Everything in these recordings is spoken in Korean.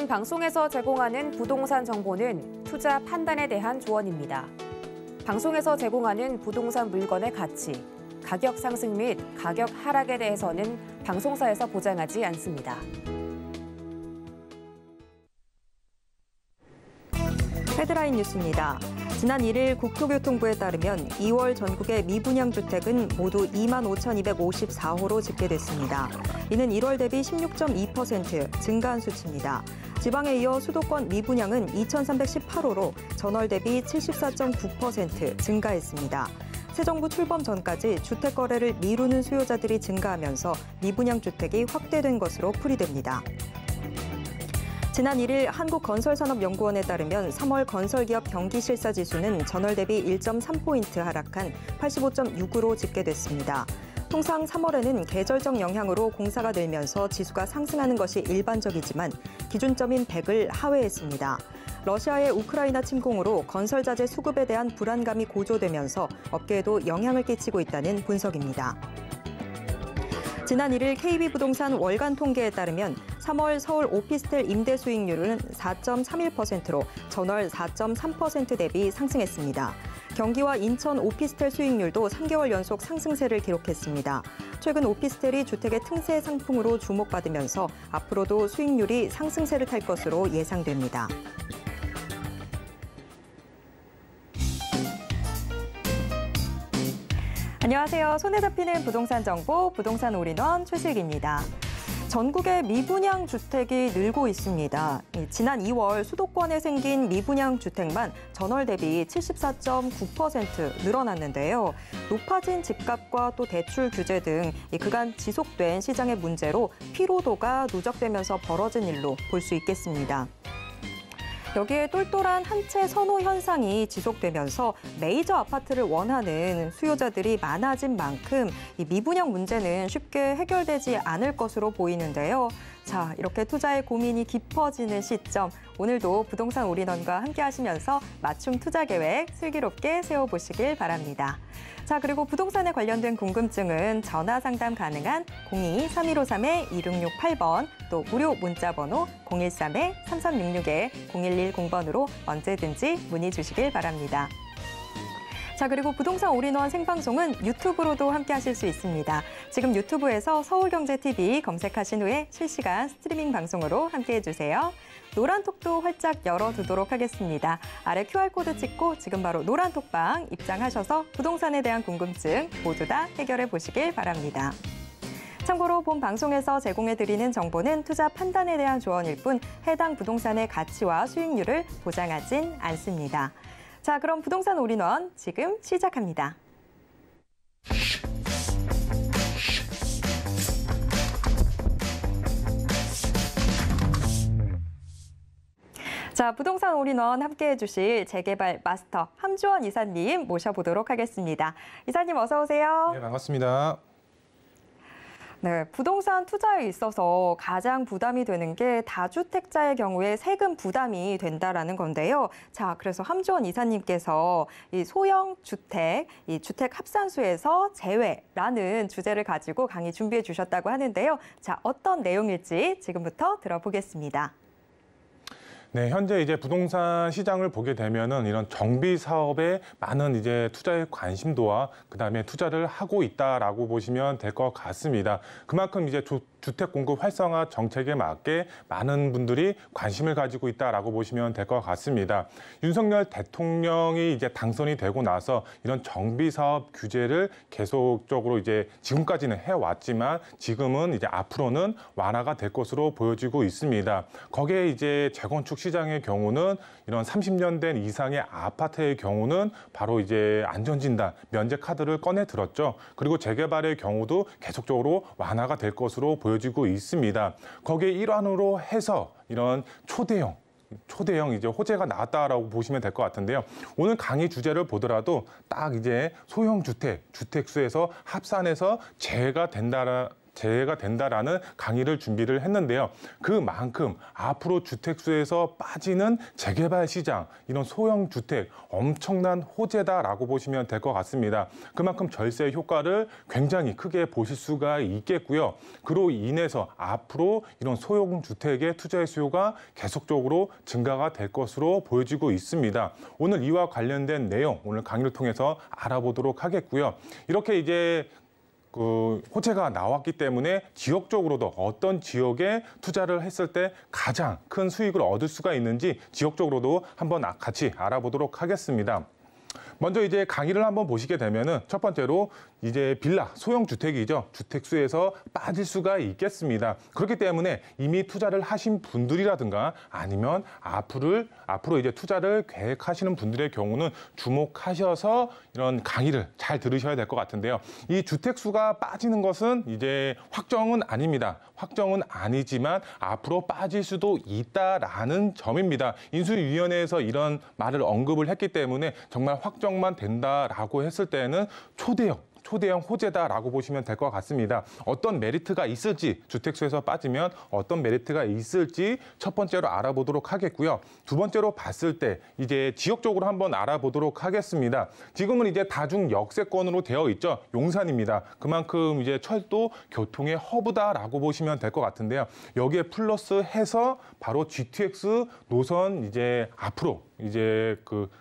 본 방송에서 제공하는 부동산 정보는 투자 판단에 대한 조언입니다. 방송에서 제공하는 부동산 물건의 가치, 가격 상승 및 가격 하락에 대해서는 방송사에서 보장하지 않습니다. 헤드라인 뉴스입니다. 지난 1일 국토교통부에 따르면 2월 전국의 미분양 주택은 모두 25,254호로 집계됐습니다. 이는 1월 대비 16.2% 증가한 수치입니다. 지방에 이어 수도권 미분양은 2,318호로 전월 대비 74.9% 증가했습니다. 새 정부 출범 전까지 주택 거래를 미루는 수요자들이 증가하면서 미분양 주택이 확대된 것으로 풀이됩니다. 지난 1일 한국건설산업연구원에 따르면 3월 건설기업 경기실사지수는 전월 대비 1.3포인트 하락한 85.6으로 집계됐습니다. 통상 3월에는 계절적 영향으로 공사가 늘면서 지수가 상승하는 것이 일반적이지만 기준점인 100을 하회했습니다. 러시아의 우크라이나 침공으로 건설자재 수급에 대한 불안감이 고조되면서 업계에도 영향을 끼치고 있다는 분석입니다. 지난 1일 KB부동산 월간 통계에 따르면 3월 서울 오피스텔 임대 수익률은 4.31%로 전월 4.3% 대비 상승했습니다. 경기와 인천 오피스텔 수익률도 3개월 연속 상승세를 기록했습니다. 최근 오피스텔이 주택의 틈새 상품으로 주목받으면서 앞으로도 수익률이 상승세를 탈 것으로 예상됩니다. 안녕하세요. 손에 잡히는 부동산 정보, 부동산 올인원 최슬기입니다. 전국의 미분양 주택이 늘고 있습니다. 지난 2월 수도권에 생긴 미분양 주택만 전월 대비 74.9% 늘어났는데요. 높아진 집값과 또 대출 규제 등 그간 지속된 시장의 문제로 피로도가 누적되면서 벌어진 일로 볼 수 있겠습니다. 여기에 똘똘한 한 채 선호 현상이 지속되면서 메이저 아파트를 원하는 수요자들이 많아진 만큼 이 미분양 문제는 쉽게 해결되지 않을 것으로 보이는데요. 자, 이렇게 투자의 고민이 깊어지는 시점, 오늘도 부동산 올인원과 함께 하시면서 맞춤 투자 계획 슬기롭게 세워보시길 바랍니다. 자, 그리고 부동산에 관련된 궁금증은 전화 상담 가능한 02-3153-2668번, 또 무료 문자 번호 013-3366-0110번으로 언제든지 문의 주시길 바랍니다. 자, 그리고 부동산 올인원 생방송은 유튜브로도 함께 하실 수 있습니다. 지금 유튜브에서 서울경제TV 검색하신 후에 실시간 스트리밍 방송으로 함께 해주세요. 노란톡도 활짝 열어두도록 하겠습니다. 아래 QR코드 찍고 지금 바로 노란톡방 입장하셔서 부동산에 대한 궁금증 모두 다 해결해 보시길 바랍니다. 참고로 본 방송에서 제공해드리는 정보는 투자 판단에 대한 조언일 뿐 해당 부동산의 가치와 수익률을 보장하진 않습니다. 자, 그럼 부동산 올인원 지금 시작합니다. 자, 부동산 올인원 함께해 주실 재개발 마스터 함주원 이사님 모셔보도록 하겠습니다. 이사님 어서 오세요. 네, 반갑습니다. 네, 부동산 투자에 있어서 가장 부담이 되는 게 다주택자의 경우에 세금 부담이 된다라는 건데요. 자, 그래서 함주원 이사님께서 이 소형 주택, 이 주택 합산수에서 제외라는 주제를 가지고 강의 준비해 주셨다고 하는데요. 자, 어떤 내용일지 지금부터 들어보겠습니다. 네, 현재 이제 부동산 시장을 보게 되면은 이런 정비 사업에 많은 이제 투자의 관심도와 그다음에 투자를 하고 있다라고 보시면 될 것 같습니다. 그만큼 이제 주택 공급 활성화 정책에 맞게 많은 분들이 관심을 가지고 있다라고 보시면 될 것 같습니다. 윤석열 대통령이 이제 당선이 되고 나서 이런 정비 사업 규제를 계속적으로 이제 지금까지는 해왔지만 지금은 이제 앞으로는 완화가 될 것으로 보여지고 있습니다. 거기에 이제 재건축 시장의 경우는 이런 30년 된 이상의 아파트의 경우는 바로 이제 안전진단, 면제 카드를 꺼내 들었죠. 그리고 재개발의 경우도 계속적으로 완화가 될 것으로 보여지고 있습니다. 거기에 일환으로 해서 이런 초대형 이제 호재가 나왔다라고 보시면 될 것 같은데요. 오늘 강의 주제를 보더라도 딱 이제 소형 주택수에서 합산해서 제외가 제외가 된다라는 강의를 준비를 했는데요. 그만큼 앞으로 주택수에서 빠지는 재개발 시장, 이런 소형 주택 엄청난 호재다라고 보시면 될 것 같습니다. 그만큼 절세 효과를 굉장히 크게 보실 수가 있겠고요. 그로 인해서 앞으로 이런 소형 주택의 투자의 수요가 계속적으로 증가가 될 것으로 보여지고 있습니다. 오늘 이와 관련된 내용 오늘 강의를 통해서 알아보도록 하겠고요. 이렇게 이제 호재가 나왔기 때문에 지역적으로도 어떤 지역에 투자를 했을 때 가장 큰 수익을 얻을 수가 있는지 지역적으로도 한번 같이 알아보도록 하겠습니다. 먼저 이제 강의를 한번 보시게 되면은 첫 번째로 이제 빌라, 소형 주택이죠. 주택수에서 빠질 수가 있겠습니다. 그렇기 때문에 이미 투자를 하신 분들이라든가 아니면 앞으로 이제 투자를 계획하시는 분들의 경우는 주목하셔서 이런 강의를 잘 들으셔야 될 것 같은데요. 이 주택수가 빠지는 것은 이제 확정은 아닙니다. 확정은 아니지만 앞으로 빠질 수도 있다라는 점입니다. 인수위원회에서 이런 말을 언급을 했기 때문에 정말 확정만 된다라고 했을 때는 초대형 호재다라고 보시면 될 것 같습니다. 어떤 메리트가 있을지, 주택수에서 빠지면 어떤 메리트가 있을지 첫 번째로 알아보도록 하겠고요. 두 번째로 봤을 때 이제 지역적으로 한번 알아보도록 하겠습니다. 지금은 이제 다중 역세권으로 되어 있죠. 용산입니다. 그만큼 이제 철도 교통의 허브다라고 보시면 될 것 같은데요. 여기에 플러스해서 바로 GTX 노선 이제 앞으로 이제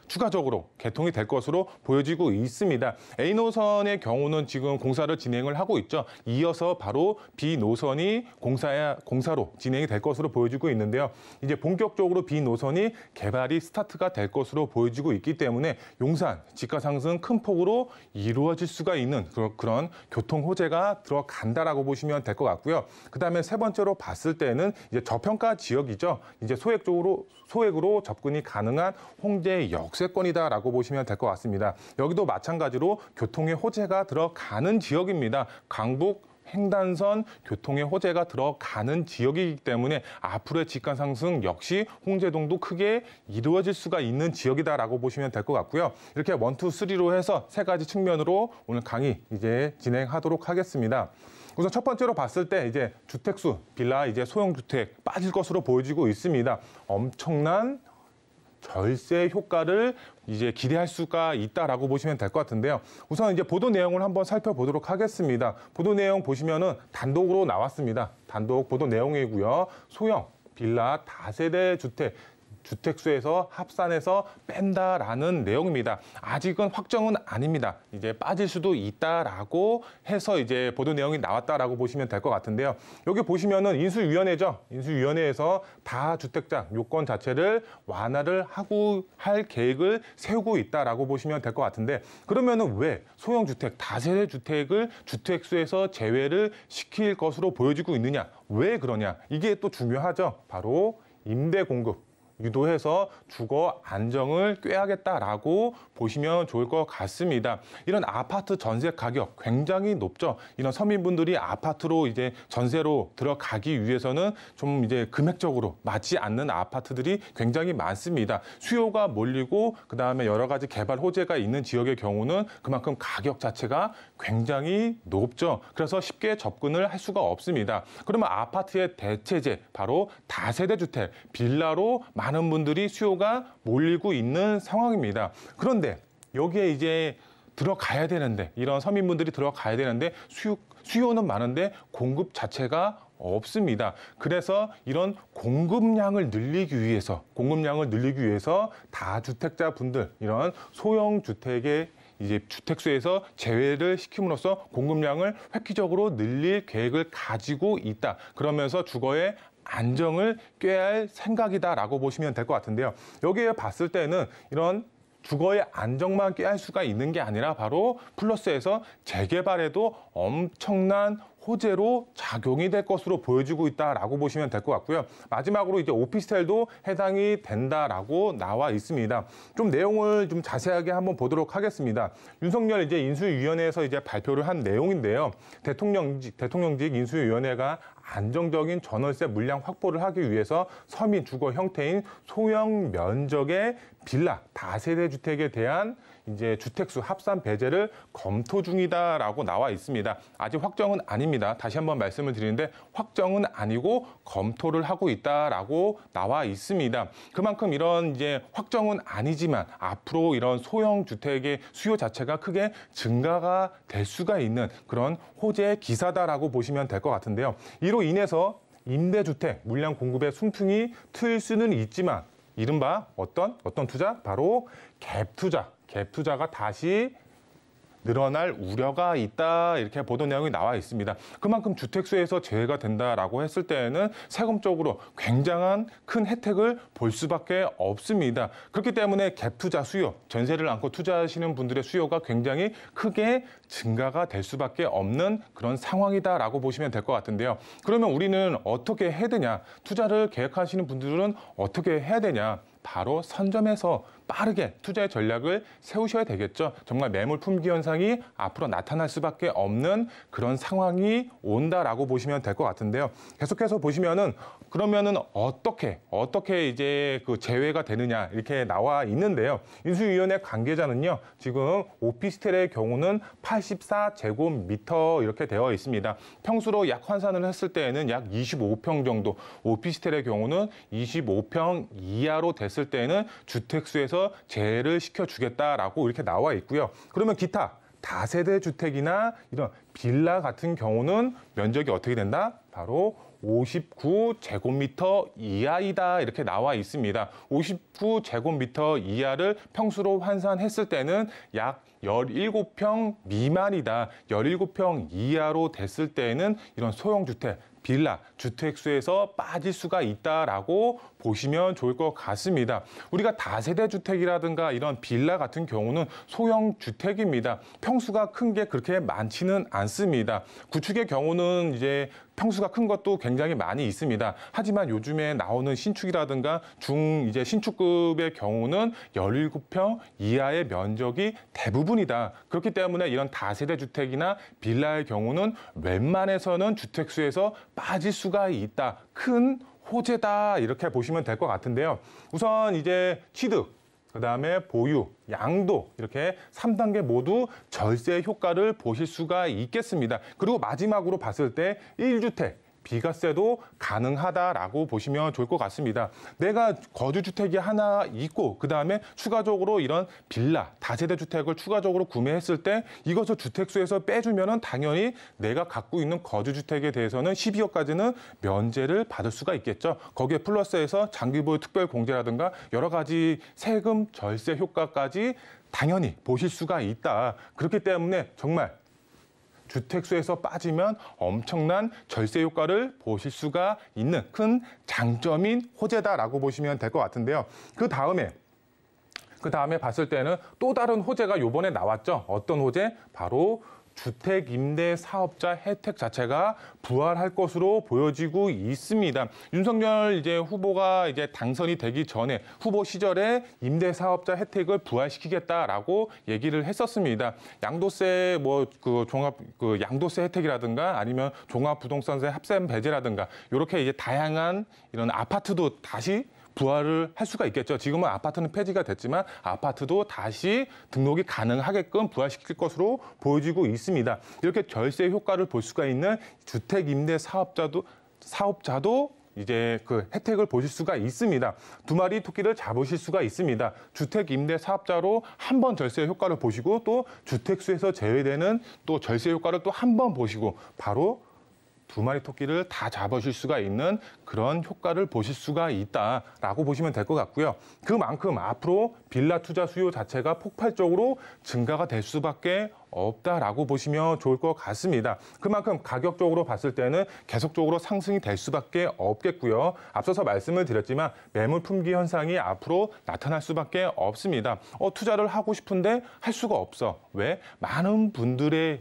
추가적으로 개통이 될 것으로 보여지고 있습니다. A 노선의 경우는 지금 공사를 진행을 하고 있죠. 이어서 바로 B 노선이 공사로 진행이 될 것으로 보여지고 있는데요. 이제 본격적으로 B 노선이 개발이 스타트가 될 것으로 보여지고 있기 때문에 용산 집가 상승 큰 폭으로 이루어질 수가 있는 그런 교통 호재가 들어간다라고 보시면 될 것 같고요. 그다음에 세 번째로 봤을 때는 이제 저평가 지역이죠. 이제 소액으로 접근이 가능한 홍대 역세권이다라고 보시면 될 것 같습니다. 여기도 마찬가지로 교통의 호재가 들어가는 지역입니다. 강북 횡단선 교통의 호재가 들어가는 지역이기 때문에 앞으로의 집가 상승 역시 홍제동도 크게 이루어질 수가 있는 지역이다라고 보시면 될 것 같고요. 이렇게 1, 2, 3로 해서 세 가지 측면으로 오늘 강의 이제 진행하도록 하겠습니다. 우선 첫 번째로 봤을 때 이제 주택수, 빌라, 이제 소형주택 빠질 것으로 보여지고 있습니다. 엄청난 절세 효과를 이제 기대할 수가 있다라고 보시면 될 것 같은데요. 우선 이제 보도 내용을 한번 살펴보도록 하겠습니다. 보도 내용 보시면은 단독으로 나왔습니다. 단독 보도 내용이고요. 소형, 빌라, 다세대 주택수에서 합산해서 뺀다라는 내용입니다. 아직은 확정은 아닙니다. 이제 빠질 수도 있다라고 해서 이제 보도 내용이 나왔다라고 보시면 될 것 같은데요. 여기 보시면은 인수위원회죠. 인수위원회에서 다주택자 요건 자체를 완화를 하고 할 계획을 세우고 있다라고 보시면 될 것 같은데 그러면은 왜 소형 주택, 다세대 주택을 주택수에서 제외를 시킬 것으로 보여지고 있느냐? 왜 그러냐? 이게 또 중요하죠. 바로 임대 공급 유도해서 주거 안정을 꾀하겠다라고 보시면 좋을 것 같습니다. 이런 아파트 전세 가격 굉장히 높죠. 이런 서민분들이 아파트로 이제 전세로 들어가기 위해서는 좀 이제 금액적으로 맞지 않는 아파트들이 굉장히 많습니다. 수요가 몰리고 그다음에 여러 가지 개발 호재가 있는 지역의 경우는 그만큼 가격 자체가 굉장히 높죠. 그래서 쉽게 접근을 할 수가 없습니다. 그러면 아파트의 대체제 바로 다세대 주택, 빌라로 많은 분들이 수요가 몰리고 있는 상황입니다. 그런데 여기에 이제 들어가야 되는데 이런 서민분들이 들어가야 되는데 수요는 많은데 공급 자체가 없습니다. 그래서 이런 공급량을 늘리기 위해서 다주택자분들 이런 소형 주택의 이제 주택수에서 제외를 시킴으로써 공급량을 획기적으로 늘릴 계획을 가지고 있다. 그러면서 주거의 안정을 꾀할 생각이다라고 보시면 될 것 같은데요. 여기에 봤을 때는 이런 주거의 안정만 꾀할 수가 있는 게 아니라 바로 플러스해서 재개발에도 엄청난 호재로 작용이 될 것으로 보여지고 있다라고 보시면 될 것 같고요. 마지막으로 이제 오피스텔도 해당이 된다라고 나와 있습니다. 좀 내용을 좀 자세하게 한번 보도록 하겠습니다. 윤석열 이제 인수위원회에서 이제 발표를 한 내용인데요. 대통령직 인수위원회가 안정적인 전월세 물량 확보를 하기 위해서 서민 주거 형태인 소형 면적의 빌라, 다세대 주택에 대한 이제 주택수 합산 배제를 검토 중이다라고 나와 있습니다. 아직 확정은 아닙니다. 다시 한번 말씀을 드리는데 확정은 아니고 검토를 하고 있다라고 나와 있습니다. 그만큼 이런 이제 확정은 아니지만 앞으로 이런 소형 주택의 수요 자체가 크게 증가가 될 수가 있는 그런 호재 기사다라고 보시면 될 것 같은데요. 이로 인해서 임대주택 물량 공급의 순풍이 트일 수는 있지만 이른바 어떤 투자? 바로 갭 투자가 다시 늘어날 우려가 있다 이렇게 보도 내용이 나와 있습니다. 그만큼 주택수에서 제외가 된다라고 했을 때에는 세금적으로 굉장한 큰 혜택을 볼 수밖에 없습니다. 그렇기 때문에 갭 투자 수요, 전세를 안고 투자하시는 분들의 수요가 굉장히 크게 증가가 될 수밖에 없는 그런 상황이다라고 보시면 될 것 같은데요. 그러면 우리는 어떻게 해야 되냐? 투자를 계획하시는 분들은 어떻게 해야 되냐? 바로 선점해서 빠르게 투자의 전략을 세우셔야 되겠죠. 정말 매물 품귀 현상이 앞으로 나타날 수밖에 없는 그런 상황이 온다라고 보시면 될 것 같은데요. 계속해서 보시면은 그러면은 어떻게 이제 그 제외가 되느냐 이렇게 나와 있는데요. 인수위원회 관계자는요. 지금 오피스텔의 경우는 84제곱미터 이렇게 되어 있습니다. 평수로 약 환산을 했을 때에는 약 25평 정도, 오피스텔의 경우는 25평 이하로 됐을 때에는 주택수에서 제외를 시켜주겠다라고 이렇게 나와 있고요. 그러면 기타 다세대 주택이나 이런 빌라 같은 경우는 면적이 어떻게 된다? 바로 59제곱미터 이하이다 이렇게 나와 있습니다. 59제곱미터 이하를 평수로 환산했을 때는 약 17평 미만이다. 17평 이하로 됐을 때에는 이런 소형주택, 빌라, 주택수에서 빠질 수가 있다라고 보시면 좋을 것 같습니다. 우리가 다세대 주택이라든가 이런 빌라 같은 경우는 소형 주택입니다. 평수가 큰 게 그렇게 많지는 않습니다. 구축의 경우는 이제 평수가 큰 것도 굉장히 많이 있습니다. 하지만 요즘에 나오는 신축이라든가 이제 신축급의 경우는 17평 이하의 면적이 대부분이다. 그렇기 때문에 이런 다세대 주택이나 빌라의 경우는 웬만해서는 주택수에서 빠질 수가 있다. 큰 호재다. 이렇게 보시면 될 것 같은데요. 우선 이제 취득, 그다음에 보유, 양도 이렇게 3단계 모두 절세 효과를 보실 수가 있겠습니다. 그리고 마지막으로 봤을 때 1주택, 비과세도 가능하다라고 보시면 좋을 것 같습니다. 내가 거주주택이 하나 있고 그다음에 추가적으로 이런 빌라, 다세대 주택을 추가적으로 구매했을 때 이것을 주택수에서 빼주면은 당연히 내가 갖고 있는 거주주택에 대해서는 12호까지는 면제를 받을 수가 있겠죠. 거기에 플러스해서 장기보유 특별공제라든가 여러 가지 세금 절세 효과까지 당연히 보실 수가 있다. 그렇기 때문에 정말 주택수에서 빠지면 엄청난 절세 효과를 보실 수가 있는 큰 장점인 호재다라고 보시면 될 것 같은데요. 그 다음에 봤을 때는 또 다른 호재가 요번에 나왔죠. 어떤 호재? 바로 주택 임대 사업자 혜택 자체가 부활할 것으로 보여지고 있습니다. 윤석열 후보가 당선이 되기 전에 후보 시절에 임대 사업자 혜택을 부활시키겠다라고 얘기를 했었습니다. 양도세 양도세 혜택이라든가 아니면 종합부동산세 합산 배제라든가 이렇게 다양한 이런 아파트도 다시 부활을 할 수가 있겠죠. 지금은 아파트는 폐지가 됐지만 아파트도 다시 등록이 가능하게끔 부활시킬 것으로 보여지고 있습니다. 이렇게 절세 효과를 볼 수가 있는 주택 임대 사업자도 이제 그 혜택을 보실 수가 있습니다. 두 마리 토끼를 잡으실 수가 있습니다. 주택 임대 사업자로 한 번 절세 효과를 보시고 또 주택수에서 제외되는 또 절세 효과를 또 한 번 보시고 바로 두 마리 토끼를 다 잡으실 수가 있는 그런 효과를 보실 수가 있다라고 보시면 될 것 같고요. 그만큼 앞으로 빌라 투자 수요 자체가 폭발적으로 증가가 될 수밖에 없다라고 보시면 좋을 것 같습니다. 그만큼 가격적으로 봤을 때는 계속적으로 상승이 될 수밖에 없겠고요. 앞서서 말씀을 드렸지만 매물 품귀 현상이 앞으로 나타날 수밖에 없습니다. 투자를 하고 싶은데 할 수가 없어. 왜? 많은 분들이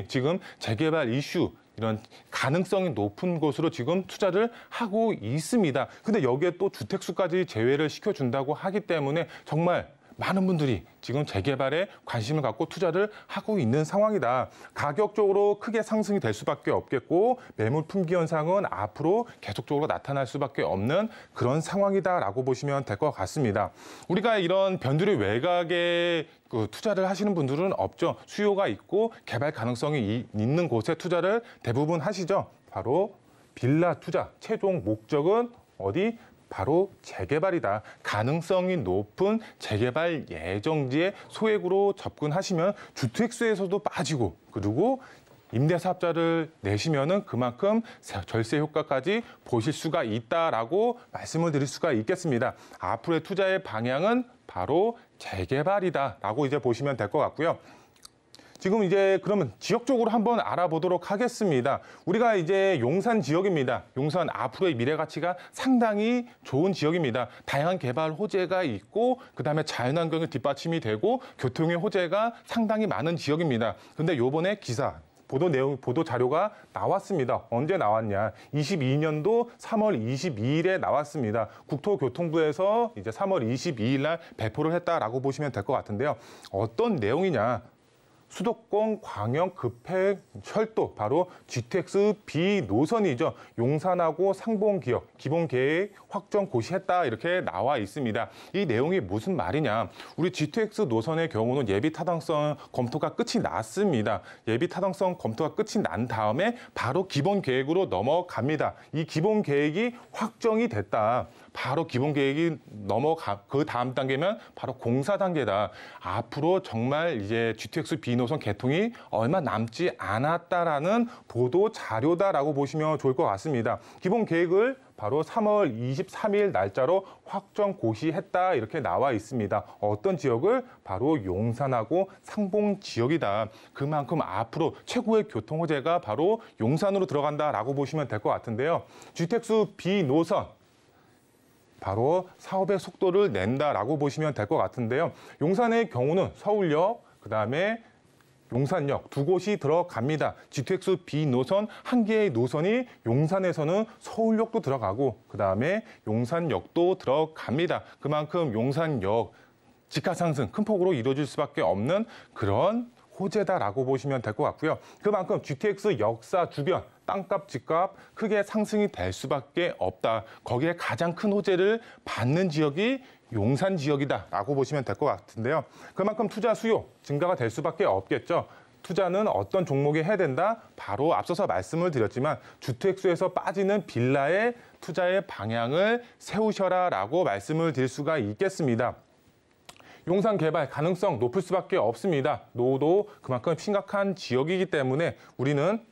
지금 재개발 이슈 이런 가능성이 높은 곳으로 지금 투자를 하고 있습니다. 근데 여기에 또 주택수까지 제외를 시켜준다고 하기 때문에 정말 많은 분들이 지금 재개발에 관심을 갖고 투자를 하고 있는 상황이다. 가격적으로 크게 상승이 될 수밖에 없겠고 매물 품귀 현상은 앞으로 계속적으로 나타날 수밖에 없는 그런 상황이다라고 보시면 될 것 같습니다. 우리가 이런 변두리 외곽에 투자를 하시는 분들은 없죠. 수요가 있고 개발 가능성이 있는 곳에 투자를 대부분 하시죠. 바로 빌라 투자 최종 목적은 어디? 바로 재개발이다. 가능성이 높은 재개발 예정지에 소액으로 접근하시면 주택수에서도 빠지고 그리고 임대사업자를 내시면은 그만큼 절세 효과까지 보실 수가 있다라고 말씀을 드릴 수가 있겠습니다. 앞으로의 투자의 방향은 바로 재개발이다라고 이제 보시면 될 것 같고요. 지금 이제 그러면 지역적으로 한번 알아보도록 하겠습니다. 우리가 이제 용산 지역입니다. 용산 앞으로의 미래 가치가 상당히 좋은 지역입니다. 다양한 개발 호재가 있고 그다음에 자연환경이 뒷받침이 되고 교통의 호재가 상당히 많은 지역입니다. 근데 요번에 기사 보도 자료가 나왔습니다. 언제 나왔냐? 22년도 3월 22일에 나왔습니다. 국토교통부에서 이제 3월 22일 날 배포를 했다라고 보시면 될 것 같은데요. 어떤 내용이냐? 수도권 광역 급행 철도 바로 GTX B 노선이죠. 용산하고 상봉 기업 기본 계획 확정 고시했다 이렇게 나와 있습니다. 이 내용이 무슨 말이냐? 우리 GTX 노선의 경우는 예비 타당성 검토가 끝이 났습니다. 예비 타당성 검토가 끝이 난 다음에 바로 기본 계획으로 넘어갑니다. 이 기본 계획이 확정이 됐다. 바로 기본 계획이 그 다음 단계면 바로 공사 단계다. 앞으로 정말 이제 GTX B 노선 개통이 얼마 남지 않았다라는 보도 자료다라고 보시면 좋을 것 같습니다. 기본 계획을 바로 3월 23일 날짜로 확정 고시했다 이렇게 나와 있습니다. 어떤 지역을? 바로 용산하고 상봉 지역이다. 그만큼 앞으로 최고의 교통 호재가 바로 용산으로 들어간다라고 보시면 될 것 같은데요. GTX B 노선 바로 사업의 속도를 낸다라고 보시면 될 것 같은데요. 용산의 경우는 서울역, 그다음에 용산역 두 곳이 들어갑니다. GTX B 노선 한 개의 노선이 용산에서는 서울역도 들어가고 그다음에 용산역도 들어갑니다. 그만큼 용산역 집가 상승 큰 폭으로 이루어질 수밖에 없는 그런 호재다라고 보시면 될 것 같고요. 그만큼 GTX 역사 주변 땅값, 집값 크게 상승이 될 수밖에 없다. 거기에 가장 큰 호재를 받는 지역이 용산 지역이다라고 보시면 될 것 같은데요. 그만큼 투자 수요 증가가 될 수밖에 없겠죠. 투자는 어떤 종목에 해야 된다? 바로 앞서서 말씀을 드렸지만 주택수에서 빠지는 빌라의 투자의 방향을 세우셔라라고 말씀을 드릴 수가 있겠습니다. 용산 개발 가능성 높을 수밖에 없습니다. 노후도 그만큼 심각한 지역이기 때문에 우리는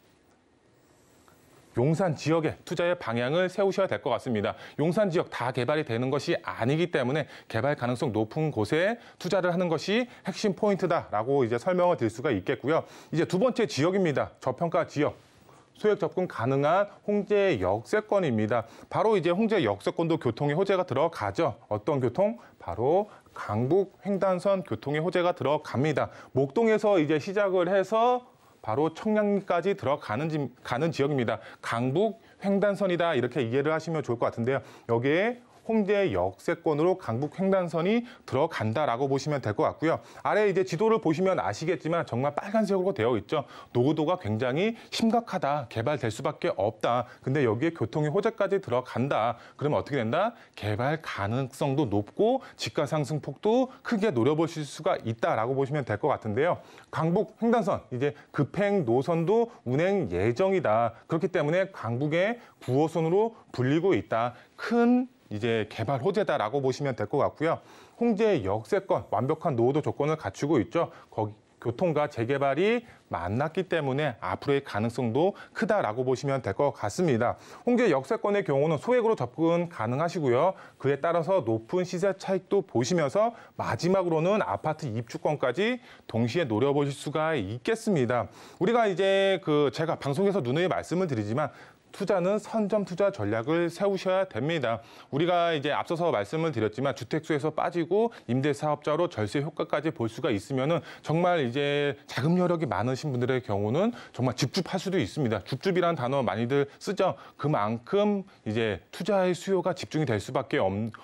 용산 지역의 투자의 방향을 세우셔야 될 것 같습니다. 용산 지역 다 개발이 되는 것이 아니기 때문에 개발 가능성 높은 곳에 투자를 하는 것이 핵심 포인트다라고 이제 설명을 드릴 수가 있겠고요. 이제 두 번째 지역입니다. 저평가 지역. 소액 접근 가능한 홍제 역세권입니다. 바로 이제 홍제 역세권도 교통의 호재가 들어가죠. 어떤 교통? 바로 강북 횡단선 교통의 호재가 들어갑니다. 목동에서 이제 시작을 해서 바로 청량리까지 가는 지역입니다. 강북 횡단선이다 이렇게 이해를 하시면 좋을 것 같은데요. 여기에 홍대 역세권으로 강북 횡단선이 들어간다라고 보시면 될 것 같고요. 아래 이제 지도를 보시면 아시겠지만 정말 빨간색으로 되어 있죠. 노후도가 굉장히 심각하다. 개발될 수밖에 없다. 근데 여기에 교통의 호재까지 들어간다. 그러면 어떻게 된다? 개발 가능성도 높고 집가 상승 폭도 크게 노려보실 수가 있다라고 보시면 될 것 같은데요. 강북 횡단선 이제 급행 노선도 운행 예정이다. 그렇기 때문에 강북의 9호선으로 불리고 있다. 큰 이제 개발 호재다라고 보시면 될 것 같고요. 홍제 역세권 완벽한 노후도 조건을 갖추고 있죠. 거기 교통과 재개발이 만났기 때문에 앞으로의 가능성도 크다라고 보시면 될 것 같습니다. 홍제 역세권의 경우는 소액으로 접근 가능하시고요. 그에 따라서 높은 시세 차익도 보시면서 마지막으로는 아파트 입주권까지 동시에 노려보실 수가 있겠습니다. 우리가 이제 제가 방송에서 누누이 말씀을 드리지만 투자는 선점 투자 전략을 세우셔야 됩니다. 우리가 이제 앞서서 말씀을 드렸지만 주택수에서 빠지고 임대사업자로 절세 효과까지 볼 수가 있으면은 정말 이제 자금 여력이 많으신 분들의 경우는 정말 줍줍할 수도 있습니다. 줍줍이라는 단어 많이들 쓰죠. 그만큼 이제 투자의 수요가 집중이 될 수밖에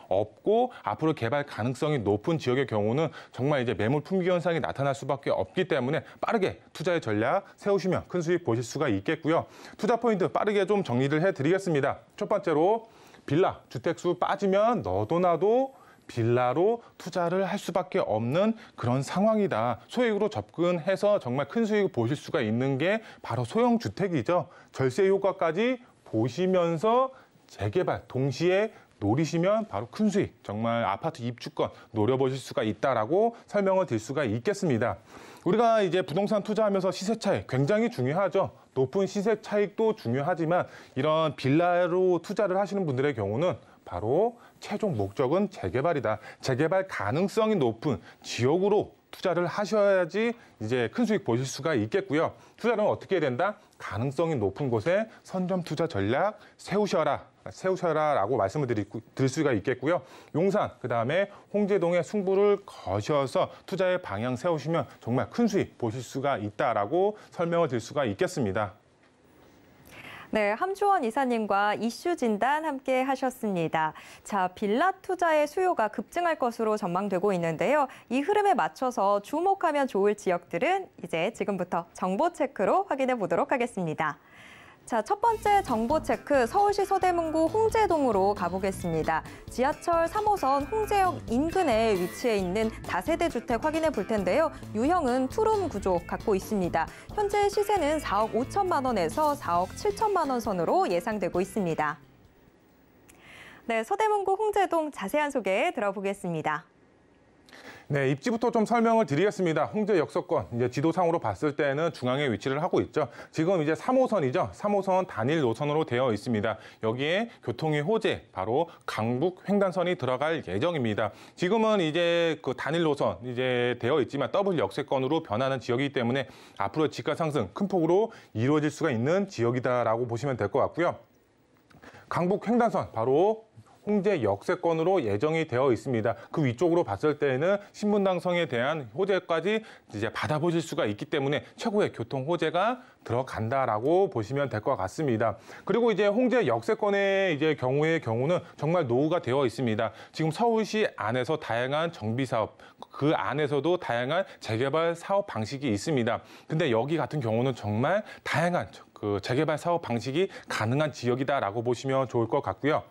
없고 앞으로 개발 가능성이 높은 지역의 경우는 정말 이제 매물 품귀 현상이 나타날 수밖에 없기 때문에 빠르게 투자의 전략 세우시면 큰 수익 보실 수가 있겠고요. 투자 포인트 빠르게 좀 정리를 해드리겠습니다. 첫 번째로 빌라, 주택수 빠지면 너도 나도 빌라로 투자를 할 수밖에 없는 그런 상황이다. 소액으로 접근해서 정말 큰 수익을 보실 수가 있는 게 바로 소형주택이죠. 절세 효과까지 보시면서 재개발 동시에 노리시면 바로 큰 수익, 정말 아파트 입주권 노려보실 수가 있다라고 설명을 드릴 수가 있겠습니다. 우리가 이제 부동산 투자하면서 시세 차익 굉장히 중요하죠. 높은 시세 차익도 중요하지만 이런 빌라로 투자를 하시는 분들의 경우는 바로 최종 목적은 재개발이다. 재개발 가능성이 높은 지역으로 투자를 하셔야지 이제 큰 수익 보실 수가 있겠고요. 투자는 어떻게 해야 된다? 가능성이 높은 곳에 선점 투자 전략 세우셔라라고 말씀을 드릴 수가 있겠고요. 용산, 그다음에 홍제동의 승부를 거셔서 투자의 방향 세우시면 정말 큰 수익 보실 수가 있다라고 설명을 드릴 수가 있겠습니다. 네, 함주원 이사님과 이슈 진단 함께 하셨습니다. 자, 빌라 투자의 수요가 급증할 것으로 전망되고 있는데요. 이 흐름에 맞춰서 주목하면 좋을 지역들은 이제 지금부터 정보 체크로 확인해 보도록 하겠습니다. 자, 첫 번째 정보 체크, 서울시 서대문구 홍제동으로 가보겠습니다. 지하철 3호선 홍제역 인근에 위치해 있는 다세대 주택 확인해 볼 텐데요. 유형은 투룸 구조 갖고 있습니다. 현재 시세는 4억 5천만 원에서 4억 7천만 원 선으로 예상되고 있습니다. 네, 서대문구 홍제동 자세한 소개 들어보겠습니다. 네, 입지부터 좀 설명을 드리겠습니다. 홍제 역세권, 이제 지도상으로 봤을 때는 중앙에 위치를 하고 있죠. 지금 이제 3호선이죠. 3호선 단일 노선으로 되어 있습니다. 여기에 교통의 호재, 바로 강북 횡단선이 들어갈 예정입니다. 지금은 이제 그 단일 노선 이제 되어 있지만 더블 역세권으로 변하는 지역이기 때문에 앞으로 집가 상승 큰 폭으로 이루어질 수가 있는 지역이다라고 보시면 될 것 같고요. 강북 횡단선, 바로 홍제 역세권으로 예정이 되어 있습니다. 그 위쪽으로 봤을 때는 신분당성에 대한 호재까지 이제 받아보실 수가 있기 때문에 최고의 교통 호재가 들어간다라고 보시면 될 것 같습니다. 그리고 이제 홍제 역세권의 이제 경우는 정말 노후가 되어 있습니다. 지금 서울시 안에서 다양한 정비 사업, 그 안에서도 다양한 재개발 사업 방식이 있습니다. 근데 여기 같은 경우는 정말 다양한 그 재개발 사업 방식이 가능한 지역이다라고 보시면 좋을 것 같고요.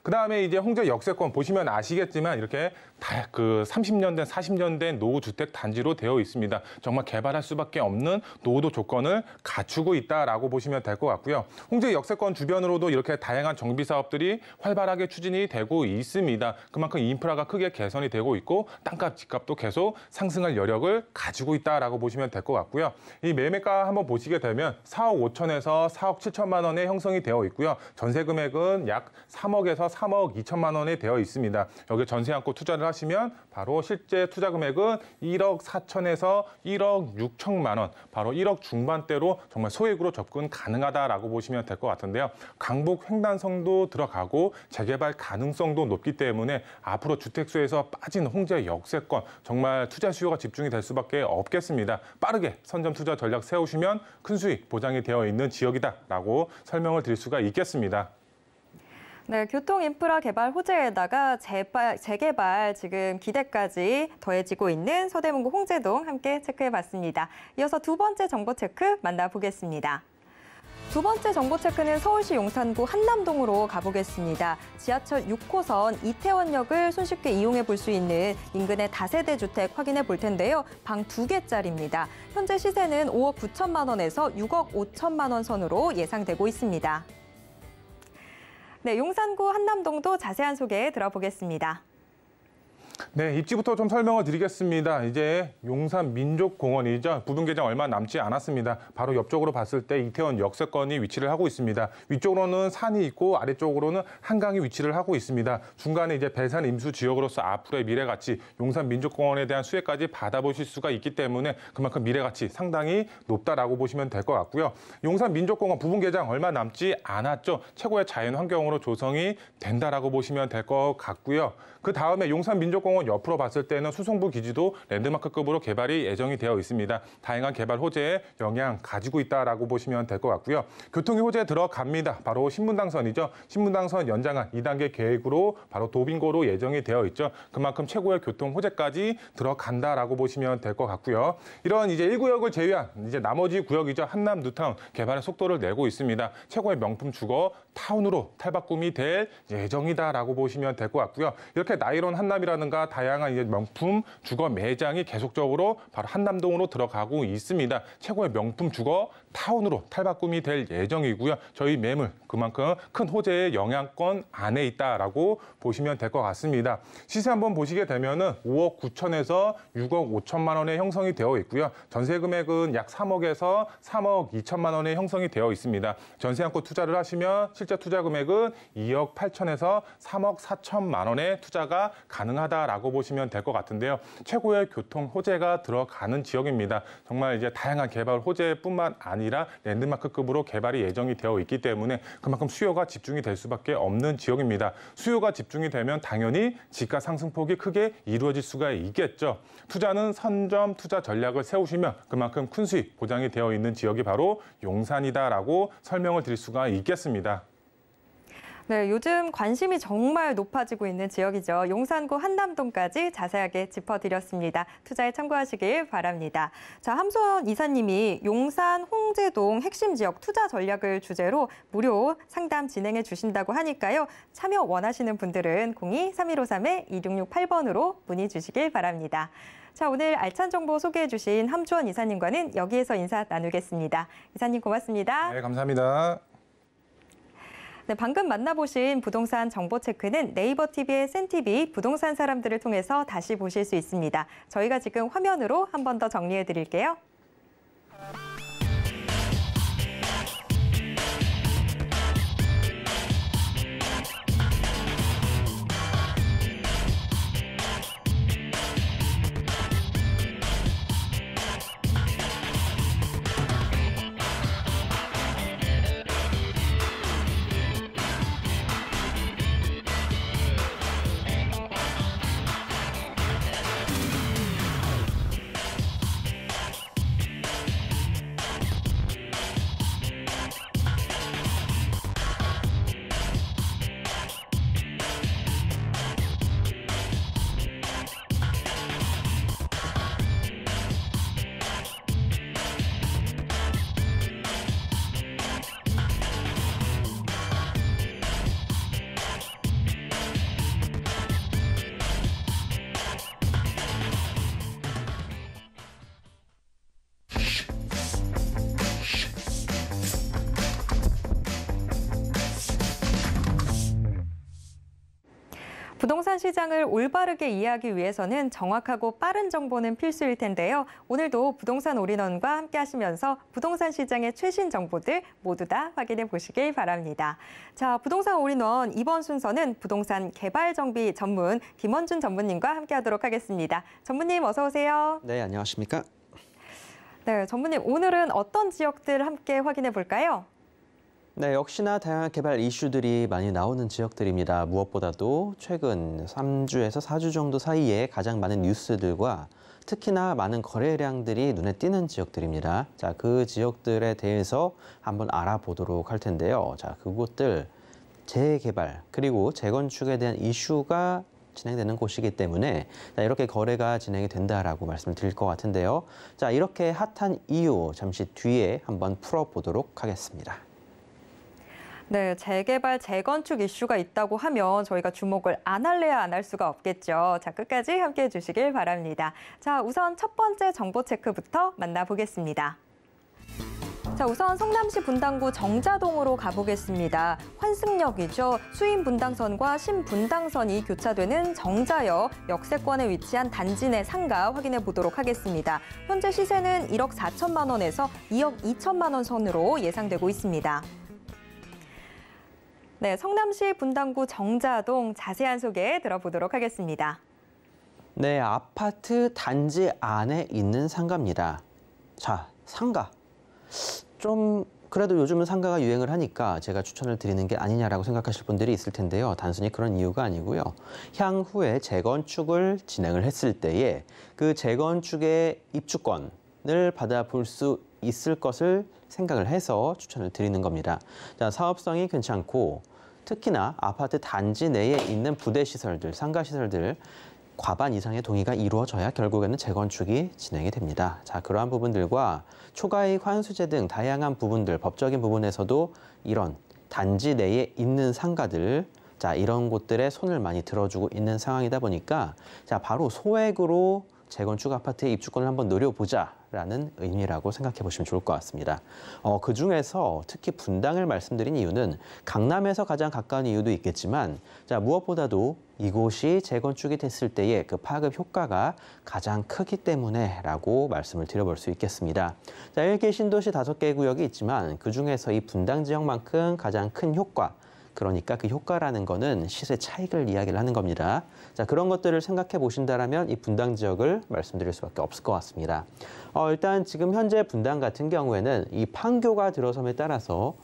그다음에 이제 홍제 역세권 보시면 아시겠지만 이렇게 다 그 30년 된 40년 된 노후 주택 단지로 되어 있습니다. 정말 개발할 수밖에 없는 노후도 조건을 갖추고 있다라고 보시면 될 것 같고요. 홍제 역세권 주변으로도 이렇게 다양한 정비 사업들이 활발하게 추진이 되고 있습니다. 그만큼 인프라가 크게 개선이 되고 있고 땅값, 집값도 계속 상승할 여력을 가지고 있다라고 보시면 될 것 같고요. 이 매매가 한번 보시게 되면 4억 5천에서 4억 7천만 원에 형성이 되어 있고요. 전세 금액은 약 3억에서 3억 2천만 원에 되어 있습니다. 여기 전세 안고 투자를 하시면 바로 실제 투자 금액은 1억 4천에서 1억 6천만 원, 바로 1억 중반대로 정말 소액으로 접근 가능하다라고 보시면 될 것 같은데요. 강북 횡단성도 들어가고 재개발 가능성도 높기 때문에 앞으로 주택수에서 빠진 홍제 역세권 정말 투자 수요가 집중이 될 수밖에 없겠습니다. 빠르게 선점 투자 전략 세우시면 큰 수익 보장이 되어 있는 지역이다라고 설명을 드릴 수가 있겠습니다. 네, 교통 인프라 개발 호재에다가 재개발 지금 기대까지 더해지고 있는 서대문구 홍제동 함께 체크해봤습니다. 이어서 두 번째 정보 체크 만나보겠습니다. 두 번째 정보 체크는 서울시 용산구 한남동으로 가보겠습니다. 지하철 6호선 이태원역을 손쉽게 이용해 볼 수 있는 인근의 다세대 주택 확인해 볼 텐데요. 방 2개짜리입니다. 현재 시세는 5억 9천만 원에서 6억 5천만 원 선으로 예상되고 있습니다. 네, 용산구 한남동도 자세한 소개 들어보겠습니다. 네, 입지부터 좀 설명을 드리겠습니다. 이제 용산 민족공원이죠. 부분 개장 얼마 남지 않았습니다. 바로 옆쪽으로 봤을 때 이태원 역세권이 위치를 하고 있습니다. 위쪽으로는 산이 있고 아래쪽으로는 한강이 위치를 하고 있습니다. 중간에 이제 배산 임수 지역으로서 앞으로의 미래가치, 용산 민족공원에 대한 수혜까지 받아보실 수가 있기 때문에 그만큼 미래가치 상당히 높다라고 보시면 될 것 같고요. 용산 민족공원 부분 개장 얼마 남지 않았죠. 최고의 자연 환경으로 조성이 된다라고 보시면 될 것 같고요. 그 다음에 용산 민족공원 옆으로 봤을 때는 수성부 기지도 랜드마크급으로 개발이 예정이 되어 있습니다. 다양한 개발 호재에 영향 가지고 있다라고 보시면 될 것 같고요. 교통이 호재에 들어갑니다. 바로 신분당선이죠. 신분당선 연장안 2단계 계획으로 바로 도빙고로 예정이 되어 있죠. 그만큼 최고의 교통 호재까지 들어간다라고 보시면 될 것 같고요. 이런 이제 1구역을 제외한 이제 나머지 구역이죠. 한남 뉴타운 개발의 속도를 내고 있습니다. 최고의 명품 주거 타운으로 탈바꿈이 될 예정이다라고 보시면 될 것 같고요. 이렇게 나이론 한남이라든가 다양한 이제 명품 주거 매장이 계속적으로 바로 한남동으로 들어가고 있습니다. 최고의 명품 주거 타운으로 탈바꿈이 될 예정이고요. 저희 매물 그만큼 큰 호재의 영향권 안에 있다라고 보시면 될 것 같습니다. 시세 한번 보시게 되면은 5억 9천에서 6억 5천만 원에 형성이 되어 있고요. 전세 금액은 약 3억에서 3억 2천만 원에 형성이 되어 있습니다. 전세 안고 투자를 하시면 실제 투자 금액은 2억 8천에서 3억 4천만 원의 투자가 가능하다라고 보시면 될 것 같은데요. 최고의 교통 호재가 들어가는 지역입니다. 정말 이제 다양한 개발 호재뿐만 아니라 랜드마크급으로 개발이 예정이 되어 있기 때문에 그만큼 수요가 집중이 될 수밖에 없는 지역입니다. 수요가 집중이 되면 당연히 집가 상승폭이 크게 이루어질 수가 있겠죠. 투자는 선점 투자 전략을 세우시면 그만큼 큰 수익 보장이 되어 있는 지역이 바로 용산이다라고 설명을 드릴 수가 있겠습니다. 네, 요즘 관심이 정말 높아지고 있는 지역이죠. 용산구 한남동까지 자세하게 짚어드렸습니다. 투자에 참고하시길 바랍니다. 자, 함소원 이사님이 용산 홍제동 핵심 지역 투자 전략을 주제로 무료 상담 진행해 주신다고 하니까요. 참여 원하시는 분들은 02-3153-2668번으로 문의 주시길 바랍니다. 자, 오늘 알찬 정보 소개해 주신 함주원 이사님과는 여기에서 인사 나누겠습니다. 이사님 고맙습니다. 네, 감사합니다. 네, 방금 만나보신 부동산 정보 체크는 네이버 TV의 센TV 부동산 사람들을 통해서 다시 보실 수 있습니다. 저희가 지금 화면으로 한 번 더 정리해 드릴게요. 부동산 시장을 올바르게 이해하기 위해서는 정확하고 빠른 정보는 필수일 텐데요. 오늘도 부동산 올인원과 함께 하시면서 부동산 시장의 최신 정보들 모두 다 확인해 보시길 바랍니다. 자, 부동산 올인원 이번 순서는 부동산 개발 정비 전문 김원준 전무님과 함께 하도록 하겠습니다. 전무님 어서 오세요. 네, 안녕하십니까? 네, 전무님 오늘은 어떤 지역들 함께 확인해 볼까요? 네, 역시나 다양한 개발 이슈들이 많이 나오는 지역들입니다. 무엇보다도 최근 3주에서 4주 정도 사이에 가장 많은 뉴스들과 특히나 많은 거래량들이 눈에 띄는 지역들입니다. 자, 그 지역들에 대해서 한번 알아보도록 할 텐데요. 자, 그곳들 재개발 그리고 재건축에 대한 이슈가 진행되는 곳이기 때문에 이렇게 거래가 진행이 된다라고 말씀을 드릴 것 같은데요. 자, 이렇게 핫한 이유 잠시 뒤에 한번 풀어보도록 하겠습니다. 네, 재개발, 재건축 이슈가 있다고 하면 저희가 주목을 안 할래야 안 할 수가 없겠죠. 자, 끝까지 함께해 주시길 바랍니다. 자, 우선 첫 번째 정보 체크부터 만나보겠습니다. 자, 우선 성남시 분당구 정자동으로 가보겠습니다. 환승역이죠. 수인 분당선과 신 분당선이 교차되는 정자역 역세권에 위치한 단지 내 상가 확인해 보도록 하겠습니다. 현재 시세는 1억 4천만 원에서 2억 2천만 원 선으로 예상되고 있습니다. 네, 성남시 분당구 정자동 자세한 소개 들어보도록 하겠습니다. 네, 아파트 단지 안에 있는 상가입니다. 자, 상가. 좀 그래도 요즘은 상가가 유행을 하니까 제가 추천을 드리는 게 아니냐라고 생각하실 분들이 있을 텐데요. 단순히 그런 이유가 아니고요. 향후에 재건축을 진행을 했을 때에 그 재건축의 입주권을 받아볼 수 있을 것을 생각을 해서 추천을 드리는 겁니다. 자, 사업성이 괜찮고 특히나 아파트 단지 내에 있는 부대시설들, 상가시설들 과반 이상의 동의가 이루어져야 결국에는 재건축이 진행이 됩니다. 자, 그러한 부분들과 초과이익 환수제 등 다양한 부분들, 법적인 부분에서도 이런 단지 내에 있는 상가들, 자, 이런 곳들에 손을 많이 들어주고 있는 상황이다 보니까 자, 바로 소액으로 재건축 아파트의 입주권을 한번 노려보자라는 의미라고 생각해 보시면 좋을 것 같습니다. 그중에서 특히 분당을 말씀드린 이유는 강남에서 가장 가까운 이유도 있겠지만 자, 무엇보다도 이곳이 재건축이 됐을 때의 그 파급 효과가 가장 크기 때문에라고 말씀을 드려볼 수 있겠습니다. 자, 1개 신도시 5개 구역이 있지만 그중에서 이 분당 지역만큼 가장 큰 효과, 그러니까 그 효과라는 거는 시세 차익을 이야기를 하는 겁니다. 자, 그런 것들을 생각해 보신다면 이 분당 지역을 말씀드릴 수밖에 없을 것 같습니다. 일단 지금 현재 분당 같은 경우에는 이 판교가 들어섬에 따라서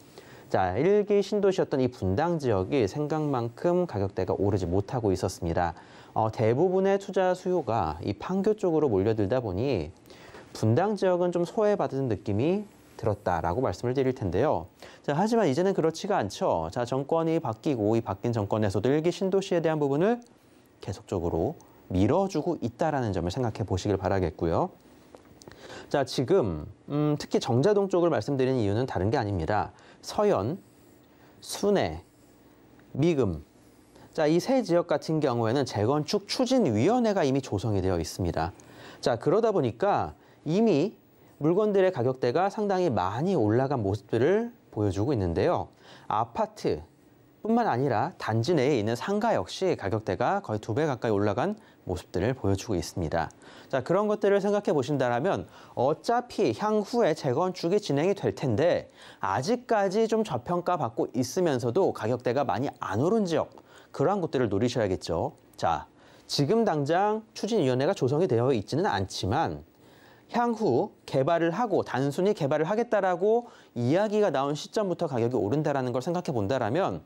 자, 1기 신도시였던 이 분당 지역이 생각만큼 가격대가 오르지 못하고 있었습니다. 대부분의 투자 수요가 이 판교 쪽으로 몰려들다 보니 분당 지역은 좀 소외받은 느낌이 들었다라고 말씀을 드릴 텐데요. 자, 하지만 이제는 그렇지가 않죠. 자, 정권이 바뀌고 이 바뀐 정권에서도 1기 신도시에 대한 부분을 계속적으로 밀어주고 있다라는 점을 생각해 보시길 바라겠고요. 자, 지금 특히 정자동 쪽을 말씀드리는 이유는 다른 게 아닙니다. 서현, 순회, 미금. 자, 이 세 지역 같은 경우에는 재건축 추진위원회가 이미 조성이 되어 있습니다. 자, 그러다 보니까 이미 물건들의 가격대가 상당히 많이 올라간 모습들을 보여주고 있는데요. 아파트뿐만 아니라 단지 내에 있는 상가 역시 가격대가 거의 2배 가까이 올라간 모습들을 보여주고 있습니다. 자, 그런 것들을 생각해 보신다면 어차피 향후에 재건축이 진행이 될 텐데 아직까지 좀 저평가받고 있으면서도 가격대가 많이 안 오른 지역, 그러한 곳들을 노리셔야겠죠. 자, 지금 당장 추진위원회가 조성이 되어 있지는 않지만 향후 개발을 하고 단순히 개발을 하겠다라고 이야기가 나온 시점부터 가격이 오른다라는 걸 생각해 본다라면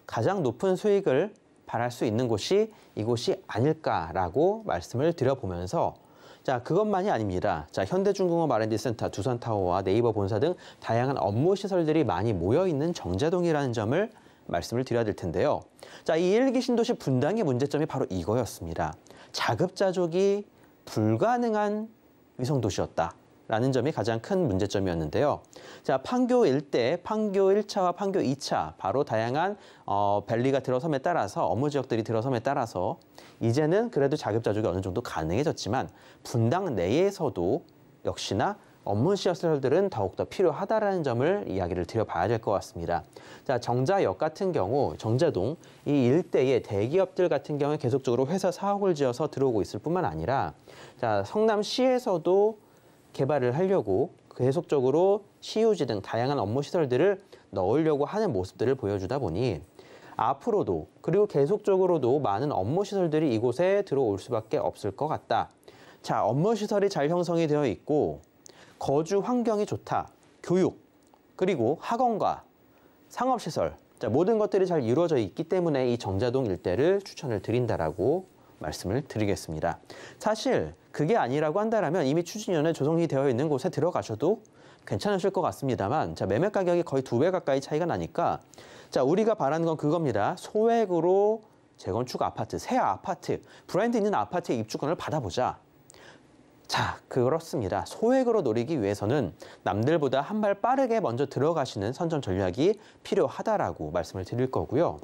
가장 높은 수익을 바랄 수 있는 곳이 이곳이 아닐까라고 말씀을 드려보면서 자, 그것만이 아닙니다. 자, 현대중공업 R&D센터, 두산타워와 네이버 본사 등 다양한 업무 시설들이 많이 모여 있는 정자동이라는 점을 말씀을 드려야 될 텐데요. 자, 이 1기 신도시 분당의 문제점이 바로 이거였습니다. 자급자족이 불가능한 위성도시였다라는 점이 가장 큰 문제점이었는데요. 자, 판교 일대, 판교 1차와 판교 2차, 바로 다양한 밸리가 들어섬에 따라서, 업무 지역들이 들어섬에 따라서 이제는 그래도 자급자족이 어느 정도 가능해졌지만 분당 내에서도 역시나 업무 시설들은 더욱더 필요하다라는 점을 이야기를 드려봐야 될 것 같습니다. 자, 정자역 같은 경우, 정자동, 이 일대의 대기업들 같은 경우에 계속적으로 회사 사옥을 지어서 들어오고 있을 뿐만 아니라 자, 성남시에서도 개발을 하려고 계속적으로 시유지 등 다양한 업무 시설들을 넣으려고 하는 모습들을 보여주다 보니 앞으로도 그리고 계속적으로도 많은 업무 시설들이 이곳에 들어올 수밖에 없을 것 같다. 자, 업무 시설이 잘 형성이 되어 있고 거주 환경이 좋다, 교육, 그리고 학원과 상업시설, 자, 모든 것들이 잘 이루어져 있기 때문에 이 정자동 일대를 추천을 드린다라고 말씀을 드리겠습니다. 사실 그게 아니라고 한다면 이미 추진위원회 조성이 되어 있는 곳에 들어가셔도 괜찮으실 것 같습니다만 자, 매매 가격이 거의 2배 가까이 차이가 나니까 자, 우리가 바라는 건 그겁니다. 소액으로 재건축 아파트, 새 아파트, 브랜드 있는 아파트의 입주권을 받아보자. 자, 그렇습니다. 소액으로 노리기 위해서는 남들보다 한 발 빠르게 먼저 들어가시는 선점 전략이 필요하다라고 말씀을 드릴 거고요.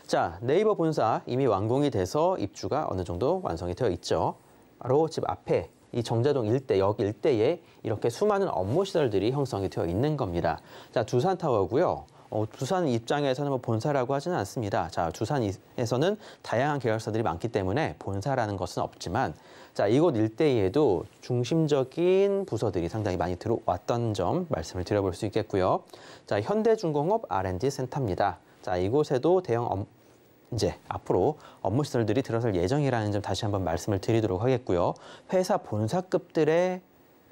자, 네이버 본사 이미 완공이 돼서 입주가 어느 정도 완성이 되어 있죠. 바로 집 앞에 이 정자동 일대, 역 일대에 이렇게 수많은 업무 시설들이 형성이 되어 있는 겁니다. 자, 두산타워고요. 두산 입장에서는 뭐 본사라고 하지는 않습니다. 자, 두산에서는 다양한 계열사들이 많기 때문에 본사라는 것은 없지만, 자, 이곳 일대에도 중심적인 부서들이 상당히 많이 들어왔던 점 말씀을 드려볼 수 있겠고요. 자, 현대중공업 R&D 센터입니다. 자, 이곳에도 이제 앞으로 업무 시설들이 들어설 예정이라는 점 다시 한번 말씀을 드리도록 하겠고요. 회사 본사급들의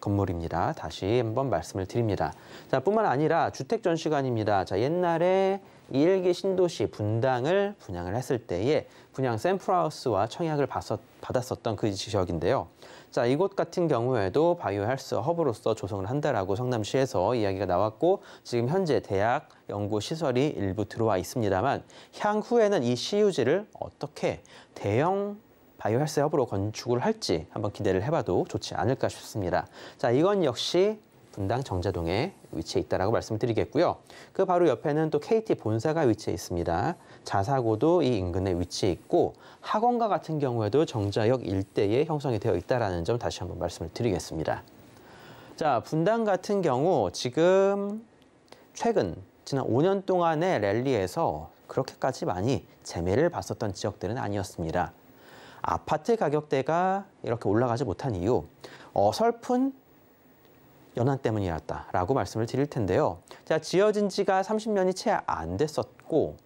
건물입니다. 다시 한번 말씀을 드립니다. 자, 뿐만 아니라 주택 전시관입니다. 자, 옛날에 1기 신도시 분당을 분양을 했을 때에 분양 샘플하우스와 청약을 받았었던 그 지역인데요. 자, 이곳 같은 경우에도 바이오 헬스 허브로서 조성을 한다라고 성남시에서 이야기가 나왔고, 지금 현재 대학 연구 시설이 일부 들어와 있습니다만, 향후에는 이 CU지를 어떻게 대형 바이오 헬스 허브로 건축을 할지 한번 기대를 해봐도 좋지 않을까 싶습니다. 자, 이건 역시 분당 정자동에 위치해 있다라고 말씀드리겠고요. 그 바로 옆에는 또 KT 본사가 위치해 있습니다. 자사고도 이 인근에 위치해 있고, 학원가 같은 경우에도 정자역 일대에 형성이 되어 있다는 점 다시 한번 말씀을 드리겠습니다. 자, 분당 같은 경우 지금 최근 지난 5년 동안의 랠리에서 그렇게까지 많이 재매를 봤었던 지역들은 아니었습니다. 아파트 가격대가 이렇게 올라가지 못한 이유, 어설픈 연한 때문이었다라고 말씀을 드릴 텐데요. 자, 지어진 지가 30년이 채 안 됐었고,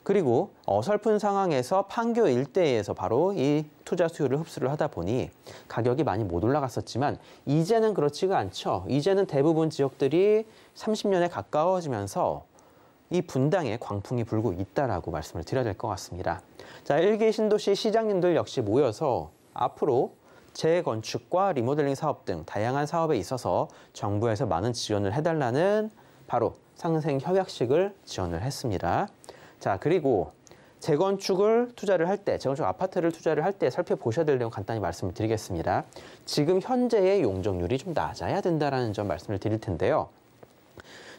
그리고 어설픈 상황에서 판교 일대에서 바로 이 투자 수요를 흡수를 하다 보니 가격이 많이 못 올라갔었지만, 이제는 그렇지가 않죠. 이제는 대부분 지역들이 30년에 가까워지면서 이 분당에 광풍이 불고 있다라고 말씀을 드려야 될 것 같습니다. 자, 1기 신도시 시장님들 역시 모여서 앞으로 재건축과 리모델링 사업 등 다양한 사업에 있어서 정부에서 많은 지원을 해달라는 바로 상생협약식을 지원을 했습니다. 자, 그리고 재건축을 투자를 할 때, 재건축 아파트를 투자를 할 때 살펴보셔야 될 내용 간단히 말씀을 드리겠습니다. 지금 현재의 용적률이 좀 낮아야 된다는 점 말씀을 드릴 텐데요.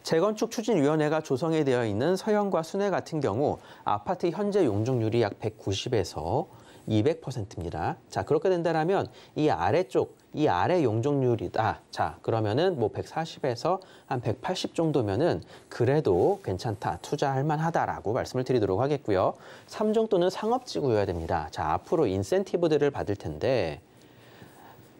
재건축 추진위원회가 조성이 되어 있는 서현과 순회 같은 경우 아파트 현재 용적률이 약 190에서 200%입니다. 자, 그렇게 된다면 이 아래쪽, 이 아래 용적률이다. 자, 그러면은 뭐 140에서 한 180 정도면은 그래도 괜찮다, 투자할 만하다라고 말씀을 드리도록 하겠고요. 3종 또는 상업지구여야 됩니다. 자, 앞으로 인센티브들을 받을 텐데,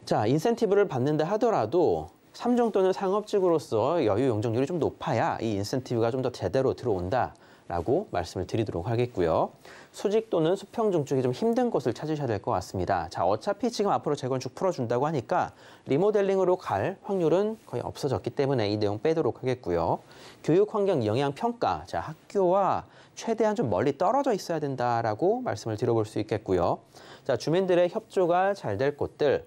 자, 인센티브를 받는다 하더라도 3종 또는 상업지구로서 여유 용적률이 좀 높아야 이 인센티브가 좀 더 제대로 들어온다라고 말씀을 드리도록 하겠고요. 수직 또는 수평 중축이 좀 힘든 곳을 찾으셔야 될 것 같습니다. 자, 어차피 지금 앞으로 재건축 풀어준다고 하니까 리모델링으로 갈 확률은 거의 없어졌기 때문에 이 내용 빼도록 하겠고요. 교육환경 영향평가, 자, 학교와 최대한 좀 멀리 떨어져 있어야 된다라고 말씀을 드려볼 수 있겠고요. 자, 주민들의 협조가 잘 될 곳들,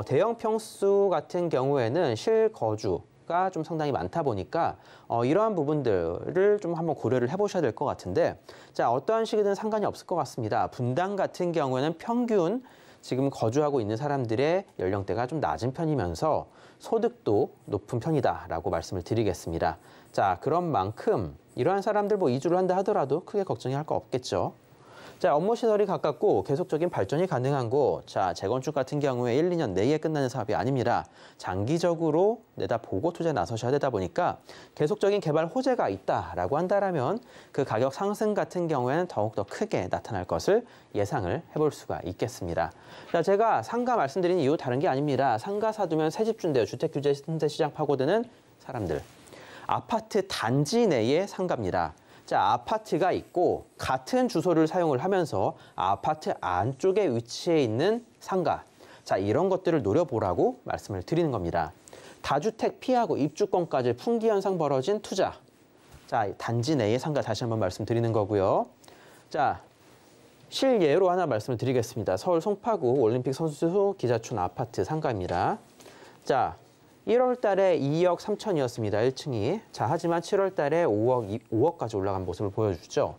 대형 평수 같은 경우에는 실거주가 좀 상당히 많다 보니까 이러한 부분들을 좀 한번 고려를 해보셔야 될 것 같은데, 자, 어떠한 시기든 상관이 없을 것 같습니다. 분당 같은 경우에는 평균 지금 거주하고 있는 사람들의 연령대가 좀 낮은 편이면서 소득도 높은 편이다라고 말씀을 드리겠습니다. 자, 그런 만큼 이러한 사람들 뭐 이주를 한다 하더라도 크게 걱정할 거 없겠죠. 자, 업무 시설이 가깝고 계속적인 발전이 가능한 곳. 자, 재건축 같은 경우에 1, 2년 내에 끝나는 사업이 아닙니다. 장기적으로 내다보고 투자에 나서셔야 되다 보니까 계속적인 개발 호재가 있다라고 한다면 그 가격 상승 같은 경우에는 더욱더 크게 나타날 것을 예상을 해볼 수가 있겠습니다. 자, 제가 상가 말씀드린 이유 다른 게 아닙니다. 상가 사두면 새집 준대요. 주택 규제 신세 시장 파고드는 사람들. 아파트 단지 내의 상가입니다. 자, 아파트가 있고 같은 주소를 사용을 하면서 아파트 안쪽에 위치해 있는 상가. 자, 이런 것들을 노려보라고 말씀을 드리는 겁니다. 다주택 피하고 입주권까지 풍기 현상 벌어진 투자. 자, 단지 내의 상가 다시 한번 말씀드리는 거고요. 자, 실예로 하나 말씀을 드리겠습니다. 서울 송파구 올림픽 선수 기자촌 아파트 상가입니다. 자, 1월 달에 2억 3천이었습니다. 1층이. 자, 하지만 7월 달에 5억까지 올라간 모습을 보여주죠.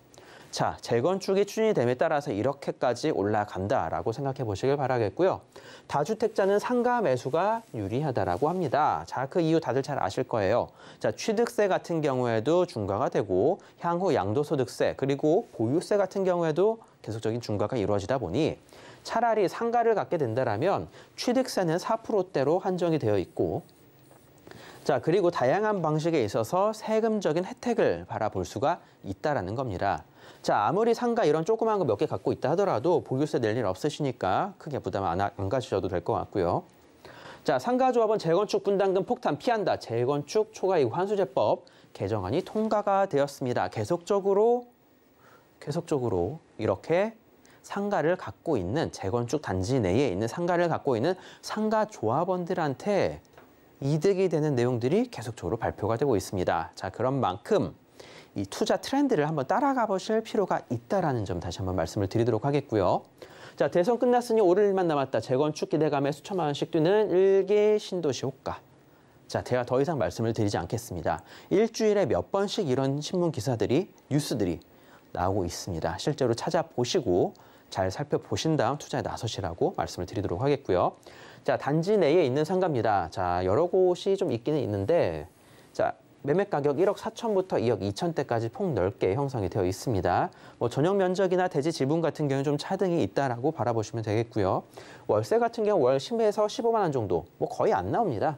자, 재건축이 추진이 됨에 따라서 이렇게까지 올라간다라고 생각해 보시길 바라겠고요. 다주택자는 상가 매수가 유리하다라고 합니다. 자, 그 이유 다들 잘 아실 거예요. 자, 취득세 같은 경우에도 중과가 되고 향후 양도소득세 그리고 보유세 같은 경우에도 계속적인 중과가 이루어지다 보니 차라리 상가를 갖게 된다라면 취득세는 4%대로 한정이 되어 있고 자, 그리고 다양한 방식에 있어서 세금적인 혜택을 바라볼 수가 있다라는 겁니다. 자, 아무리 상가 이런 조그만 거 몇 개 갖고 있다 하더라도 보유세 낼 일 없으시니까 크게 부담 안 가지셔도 될 것 같고요. 자, 상가조합원 재건축 분담금 폭탄 피한다. 재건축 초과이익 환수제법 개정안이 통과가 되었습니다. 계속적으로 이렇게 상가를 갖고 있는 재건축 단지 내에 있는 상가를 갖고 있는 상가조합원들한테 이득이 되는 내용들이 계속적으로 발표가 되고 있습니다. 자, 그런 만큼 이 투자 트렌드를 한번 따라가 보실 필요가 있다라는 점 다시 한번 말씀을 드리도록 하겠고요. 자, 대선 끝났으니 오를 일만 남았다. 재건축 기대감에 수천만 원씩 뛰는 일개 신도시 호가. 자, 제가 더 이상 말씀을 드리지 않겠습니다. 일주일에 몇 번씩 이런 신문 기사들이, 뉴스들이 나오고 있습니다. 실제로 찾아보시고 잘 살펴보신 다음 투자에 나서시라고 말씀을 드리도록 하겠고요. 자, 단지 내에 있는 상가입니다. 자, 여러 곳이 좀 있기는 있는데, 자, 매매 가격 1억 4천부터 2억 2천대까지 폭넓게 형성이 되어 있습니다. 뭐 전용 면적이나 대지 지분 같은 경우는 좀 차등이 있다라고 바라보시면 되겠고요. 월세 같은 경우 월 10에서 15만 원 정도, 뭐 거의 안 나옵니다.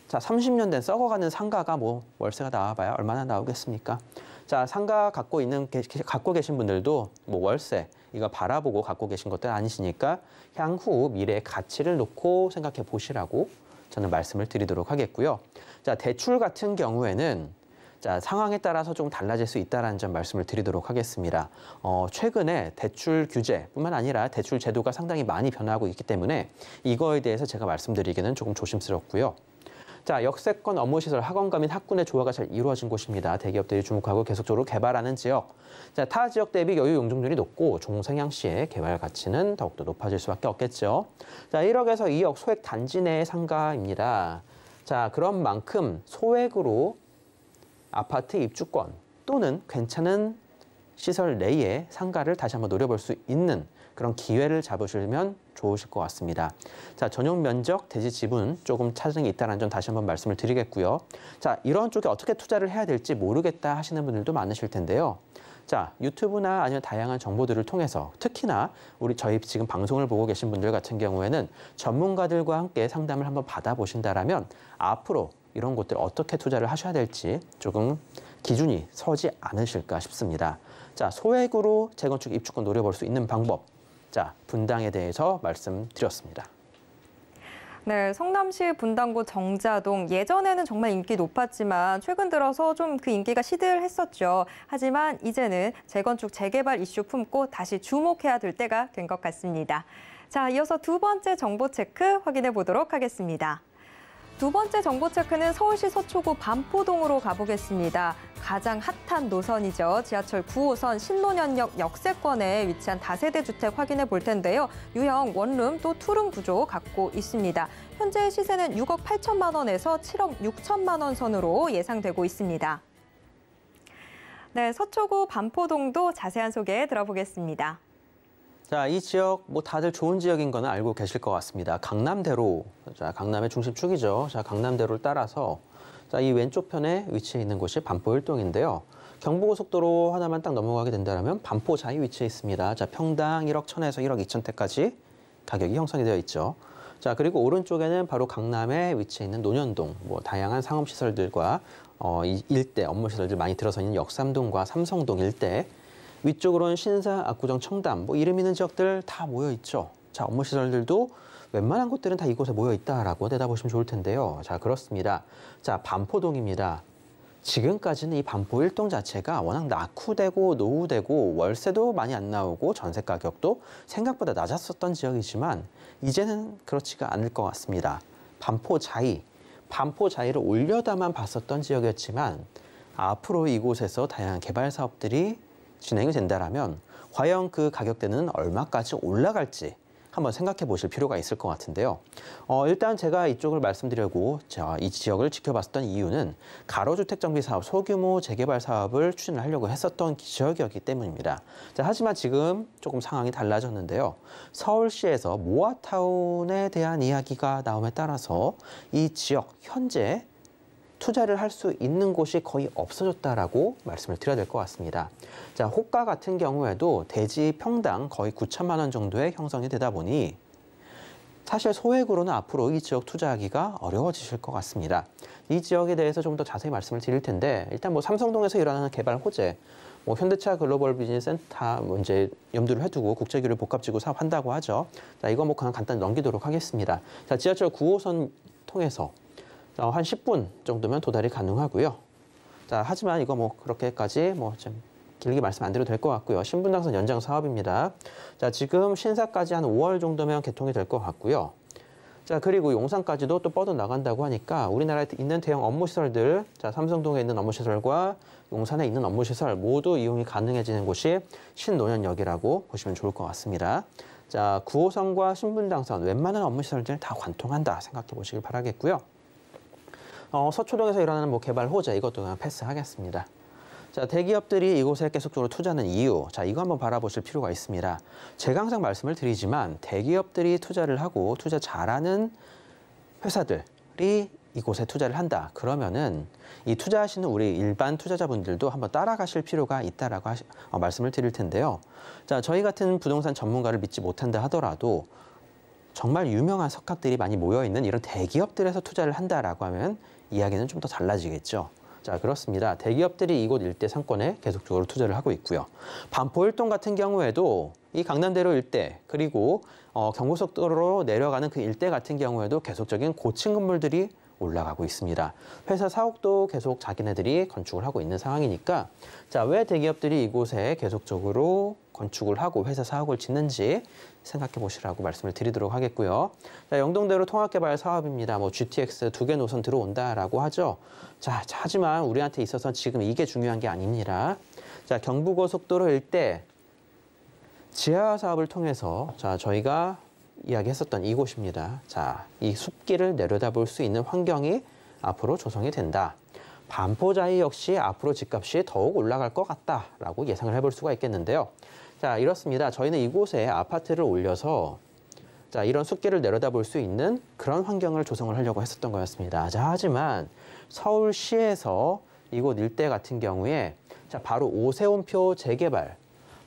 자, 30년 된 썩어가는 상가가 뭐 월세가 나와봐야 얼마나 나오겠습니까? 자, 상가 갖고 계신 분들도 뭐 월세 이거 바라보고 갖고 계신 것들 아니시니까 향후 미래의 가치를 놓고 생각해 보시라고 저는 말씀을 드리도록 하겠고요. 자, 대출 같은 경우에는 자, 상황에 따라서 좀 달라질 수 있다는 점 말씀을 드리도록 하겠습니다. 최근에 대출 규제뿐만 아니라 대출 제도가 상당히 많이 변화하고 있기 때문에 이거에 대해서 제가 말씀드리기는 조금 조심스럽고요. 자, 역세권 업무시설 학원가 및 학군의 조화가 잘 이루어진 곳입니다. 대기업들이 주목하고 계속적으로 개발하는 지역. 자, 타 지역 대비 여유 용적률이 높고 종생향시의 개발 가치는 더욱더 높아질 수밖에 없겠죠. 자, 1억에서 2억 소액 단지 내의 상가입니다. 자, 그런 만큼 소액으로 아파트 입주권 또는 괜찮은 시설 내에 상가를 다시 한번 노려볼 수 있는 그런 기회를 잡으시면 좋으실 것 같습니다. 자, 전용 면적, 대지 지분 조금 차등이 있다는 점 다시 한번 말씀을 드리겠고요. 자, 이런 쪽에 어떻게 투자를 해야 될지 모르겠다 하시는 분들도 많으실 텐데요. 자, 유튜브나 아니면 다양한 정보들을 통해서 특히나 저희 지금 방송을 보고 계신 분들 같은 경우에는 전문가들과 함께 상담을 한번 받아보신다라면 앞으로 이런 곳들 어떻게 투자를 하셔야 될지 조금 기준이 서지 않으실까 싶습니다. 자, 소액으로 재건축 입주권 노려볼 수 있는 방법. 자, 분당에 대해서 말씀드렸습니다. 네, 성남시 분당구 정자동 예전에는 정말 인기 높았지만 최근 들어서 좀 그 인기가 시들했었죠. 하지만 이제는 재건축 재개발 이슈 품고 다시 주목해야 될 때가 된 것 같습니다. 자, 이어서 두 번째 정보 체크 확인해 보도록 하겠습니다. 두 번째 정보 체크는 서울시 서초구 반포동으로 가보겠습니다. 가장 핫한 노선이죠. 지하철 9호선 신논현역 역세권에 위치한 다세대 주택 확인해 볼 텐데요. 유형 원룸 또 투룸 구조 갖고 있습니다. 현재 시세는 6억 8천만 원에서 7억 6천만 원 선으로 예상되고 있습니다. 네, 서초구 반포동도 자세한 소개 들어보겠습니다. 자, 이 지역 뭐 다들 좋은 지역인 거는 알고 계실 것 같습니다. 강남대로, 자, 강남의 중심축이죠. 자, 강남대로를 따라서 자, 이 왼쪽 편에 위치해 있는 곳이 반포 1동인데요. 경부고속도로 하나만 딱 넘어가게 된다면 반포 자이 위치해 있습니다. 자, 평당 1억 1천에서 1억 2천대까지 가격이 형성이 되어 있죠. 자, 그리고 오른쪽에는 바로 강남에 위치해 있는 논현동, 뭐 다양한 상업시설들과 이 일대 업무시설들 많이 들어서 있는 역삼동과 삼성동 일대, 위쪽으로는 신사, 압구정, 청담, 뭐 이름 있는 지역들 다 모여 있죠. 자, 업무시설들도 웬만한 곳들은 다 이곳에 모여 있다라고 내다보시면 좋을 텐데요. 자, 그렇습니다. 자, 반포동입니다. 지금까지는 이 반포 1동 자체가 워낙 낙후되고 노후되고 월세도 많이 안 나오고 전세 가격도 생각보다 낮았었던 지역이지만 이제는 그렇지가 않을 것 같습니다. 반포 자이를 올려다만 봤었던 지역이었지만 앞으로 이곳에서 다양한 개발 사업들이 진행이 된다면 과연 그 가격대는 얼마까지 올라갈지 한번 생각해 보실 필요가 있을 것 같은데요. 일단 제가 이쪽을 말씀드리고 이 지역을 지켜봤었던 이유는 가로주택 정비 사업, 소규모 재개발 사업을 추진을 하려고 했었던 지역이었기 때문입니다. 자, 하지만 지금 조금 상황이 달라졌는데요. 서울시에서 모아타운에 대한 이야기가 나옴에 따라서 이 지역 현재 투자를 할 수 있는 곳이 거의 없어졌다라고 말씀을 드려야 될 것 같습니다. 자, 호가 같은 경우에도 대지 평당 거의 9천만 원 정도의 형성이 되다 보니 사실 소액으로는 앞으로 이 지역 투자하기가 어려워지실 것 같습니다. 이 지역에 대해서 좀 더 자세히 말씀을 드릴 텐데 일단 뭐 삼성동에서 일어나는 개발 호재, 뭐 현대차 글로벌 비즈니스 센터 뭐 이제 염두를 해두고 국제기술 복합지구 사업한다고 하죠. 자, 이거 뭐 그냥 간단히 넘기도록 하겠습니다. 자, 지하철 9호선 통해서 한 10분 정도면 도달이 가능하고요. 자, 하지만 이거 뭐 그렇게까지 뭐 좀 길게 말씀 안 드려도 될 것 같고요. 신분당선 연장 사업입니다. 자, 지금 신사까지 한 5월 정도면 개통이 될 것 같고요. 자, 그리고 용산까지도 또 뻗어나간다고 하니까 우리나라에 있는 대형 업무시설들, 자, 삼성동에 있는 업무시설과 용산에 있는 업무시설 모두 이용이 가능해지는 곳이 신논현역이라고 보시면 좋을 것 같습니다. 자, 9호선과 신분당선 웬만한 업무시설들 다 관통한다 생각해 보시길 바라겠고요. 서초동에서 일어나는 뭐 개발 호재 이것도 그냥 패스하겠습니다. 자, 대기업들이 이곳에 계속적으로 투자하는 이유, 자, 이거 한번 바라보실 필요가 있습니다. 제가 항상 말씀을 드리지만 대기업들이 투자를 하고 투자 잘하는 회사들이 이곳에 투자를 한다. 그러면은 이 투자하시는 우리 일반 투자자분들도 한번 따라가실 필요가 있다라고 말씀을 드릴 텐데요. 자, 저희 같은 부동산 전문가를 믿지 못한다 하더라도 정말 유명한 석학들이 많이 모여있는 이런 대기업들에서 투자를 한다라고 하면 이야기는 좀 더 달라지겠죠. 자, 그렇습니다. 대기업들이 이곳 일대 상권에 계속적으로 투자를 하고 있고요. 반포일동 같은 경우에도 이 강남대로 일대 그리고 경부속도로로 내려가는 그 일대 같은 경우에도 계속적인 고층 건물들이 올라가고 있습니다. 회사 사옥도 계속 자기네들이 건축을 하고 있는 상황이니까 자, 왜 대기업들이 이곳에 계속적으로 건축을 하고 회사 사옥을 짓는지 생각해 보시라고 말씀을 드리도록 하겠고요. 자, 영동대로 통합개발 사업입니다. 뭐 GTX 2개 노선 들어온다라고 하죠. 자, 하지만 우리한테 있어서 지금 이게 중요한 게 아닙니다. 자, 경부고속도로 일대 지하 사업을 통해서 자, 저희가 이야기했었던 이곳입니다. 자, 이 숲길을 내려다볼 수 있는 환경이 앞으로 조성이 된다. 반포자이 역시 앞으로 집값이 더욱 올라갈 것 같다라고 예상을 해볼 수가 있겠는데요. 자, 이렇습니다. 저희는 이곳에 아파트를 올려서 자, 이런 숲길을 내려다볼 수 있는 그런 환경을 조성을 하려고 했었던 거였습니다. 자, 하지만 서울시에서 이곳 일대 같은 경우에 자, 바로 오세훈표 재개발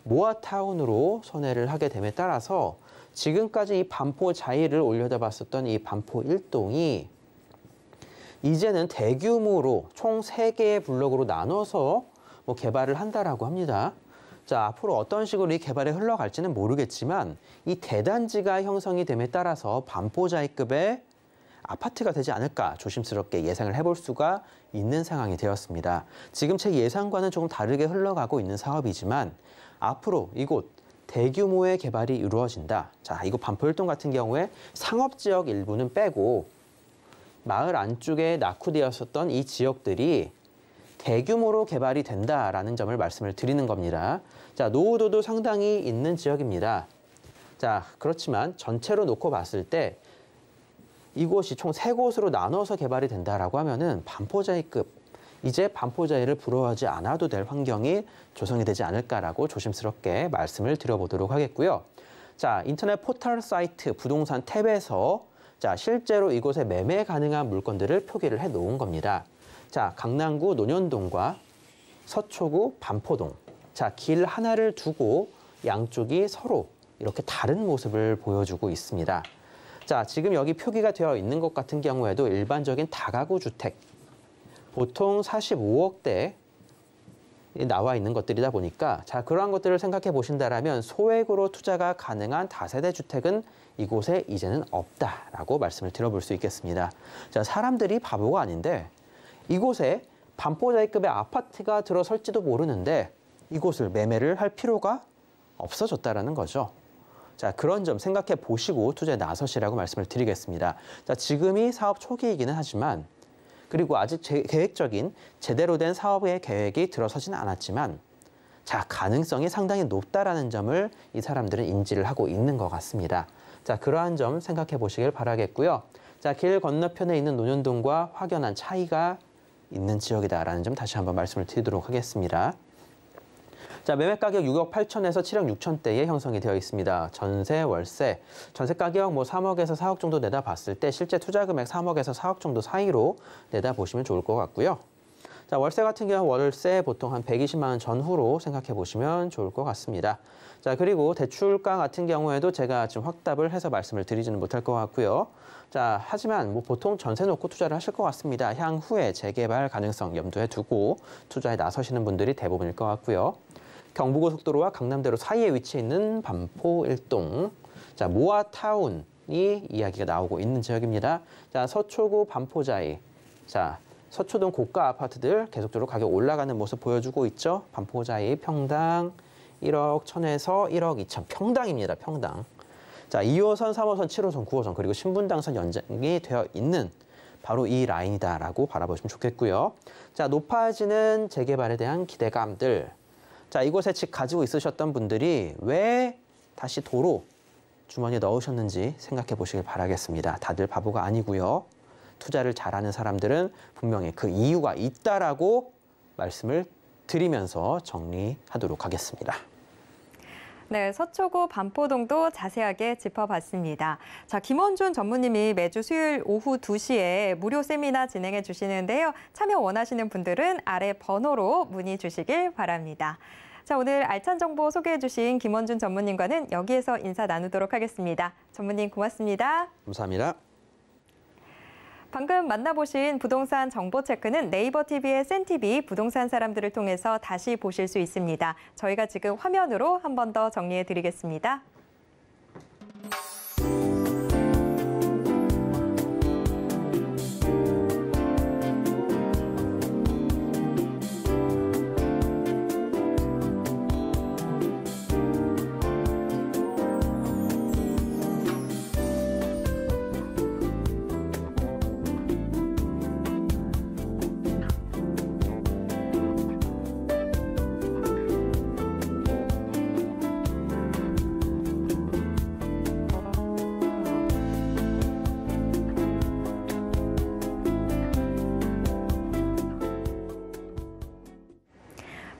모아타운으로 선회를 하게 됨에 따라서 지금까지 이 반포자이를 올려다봤었던 이 반포 1동이 이제는 대규모로 총 3개의 블록으로 나눠서 뭐 개발을 한다라고 합니다. 자, 앞으로 어떤 식으로 이 개발이 흘러갈지는 모르겠지만 이 대단지가 형성이 됨에 따라서 반포자이급의 아파트가 되지 않을까 조심스럽게 예상을 해볼 수가 있는 상황이 되었습니다. 지금 제 예상과는 조금 다르게 흘러가고 있는 사업이지만 앞으로 이곳 대규모의 개발이 이루어진다. 자, 이거 반포일동 같은 경우에 상업지역 일부는 빼고 마을 안쪽에 낙후되었었던 이 지역들이 대규모로 개발이 된다라는 점을 말씀을 드리는 겁니다. 자, 노후도도 상당히 있는 지역입니다. 자, 그렇지만 전체로 놓고 봤을 때 이곳이 총 3곳으로 나눠서 개발이 된다라고 하면은 반포자이급, 이제 반포자이를 부러워하지 않아도 될 환경이 조성이 되지 않을까라고 조심스럽게 말씀을 드려보도록 하겠고요. 자, 인터넷 포털 사이트 부동산 탭에서 자, 실제로 이곳에 매매 가능한 물건들을 표기를 해 놓은 겁니다. 자, 강남구 논현동과 서초구 반포동. 자, 길 하나를 두고 양쪽이 서로 이렇게 다른 모습을 보여주고 있습니다. 자, 지금 여기 표기가 되어 있는 것 같은 경우에도 일반적인 다가구 주택, 보통 45억대 나와 있는 것들이다 보니까 자, 그러한 것들을 생각해 보신다라면 소액으로 투자가 가능한 다세대 주택은 이곳에 이제는 없다라고 말씀을 드려볼 수 있겠습니다. 자, 사람들이 바보가 아닌데 이곳에 반포자이급의 아파트가 들어설지도 모르는데 이곳을 매매를 할 필요가 없어졌다라는 거죠. 자, 그런 점 생각해 보시고 투자에 나서시라고 말씀을 드리겠습니다. 자, 지금이 사업 초기이기는 하지만 그리고 아직 계획적인 제대로 된 사업의 계획이 들어서지는 않았지만 자, 가능성이 상당히 높다라는 점을 이 사람들은 인지를 하고 있는 것 같습니다. 자, 그러한 점 생각해 보시길 바라겠고요. 자, 길 건너편에 있는 논현동과 확연한 차이가 있는 지역이다라는 점 다시 한번 말씀을 드리도록 하겠습니다. 자, 매매 가격 6억 8천에서 7억 6천대에 형성이 되어 있습니다. 전세, 월세, 전세 가격 3억에서 4억 정도 내다봤을 때 실제 투자 금액 3억에서 4억 정도 사이로 내다보시면 좋을 것 같고요. 자, 월세 같은 경우 월세 보통 한 120만 원 전후로 생각해 보시면 좋을 것 같습니다. 자, 그리고 대출가 같은 경우에도 제가 지금 확답을 해서 말씀을 드리지는 못할 것 같고요. 자, 하지만 보통 전세 놓고 투자를 하실 것 같습니다. 향후에 재개발 가능성 염두에 두고 투자에 나서시는 분들이 대부분일 것 같고요. 경부고속도로와 강남대로 사이에 위치해 있는 반포 1동, 자, 모아타운이 이야기가 나오고 있는 지역입니다. 자, 서초구 반포자이, 자, 서초동 고가 아파트들 계속적으로 가격 올라가는 모습 보여주고 있죠. 반포자이 평당 1억 1천에서 1억 2천, 평당입니다. 평당. 자, 2호선, 3호선, 7호선, 9호선 그리고 신분당선 연장이 되어 있는 바로 이 라인이다라고 바라보시면 좋겠고요. 자, 높아지는 재개발에 대한 기대감들. 자, 이곳에 집 가지고 있으셨던 분들이 왜 다시 도로 주머니에 넣으셨는지 생각해 보시길 바라겠습니다. 다들 바보가 아니고요. 투자를 잘하는 사람들은 분명히 그 이유가 있다라고 말씀을 드리면서 정리하도록 하겠습니다. 네, 서초구 반포동도 자세하게 짚어봤습니다. 자, 김원준 전무님이 매주 수요일 오후 2시에 무료 세미나 진행해 주시는데요. 참여 원하시는 분들은 아래 번호로 문의 주시길 바랍니다. 자, 오늘 알찬 정보 소개해 주신 김원준 전무님과는 여기에서 인사 나누도록 하겠습니다. 전무님 고맙습니다. 감사합니다. 방금 만나보신 부동산 정보 체크는 네이버 TV의 센TV 부동산 사람들을 통해서 다시 보실 수 있습니다. 저희가 지금 화면으로 한 번 더 정리해 드리겠습니다.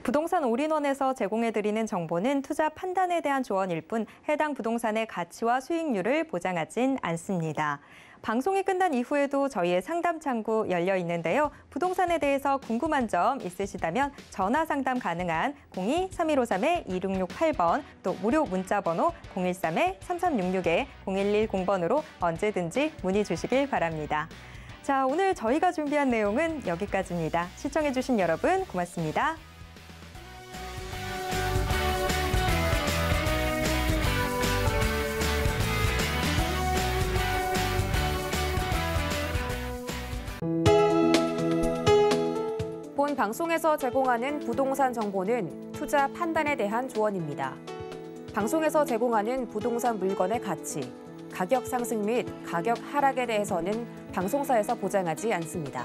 부동산 올인원에서 제공해드리는 정보는 투자 판단에 대한 조언일 뿐 해당 부동산의 가치와 수익률을 보장하진 않습니다. 방송이 끝난 이후에도 저희의 상담 창구 열려 있는데요. 부동산에 대해서 궁금한 점 있으시다면 전화 상담 가능한 02-3153-2668번 또 무료 문자 번호 013-3366-0110번으로 언제든지 문의 주시길 바랍니다. 자, 오늘 저희가 준비한 내용은 여기까지입니다. 시청해주신 여러분 고맙습니다. 본 방송에서 제공하는 부동산 정보는 투자 판단에 대한 조언입니다. 방송에서 제공하는 부동산 물건의 가치, 가격 상승 및 가격 하락에 대해서는 방송사에서 보장하지 않습니다.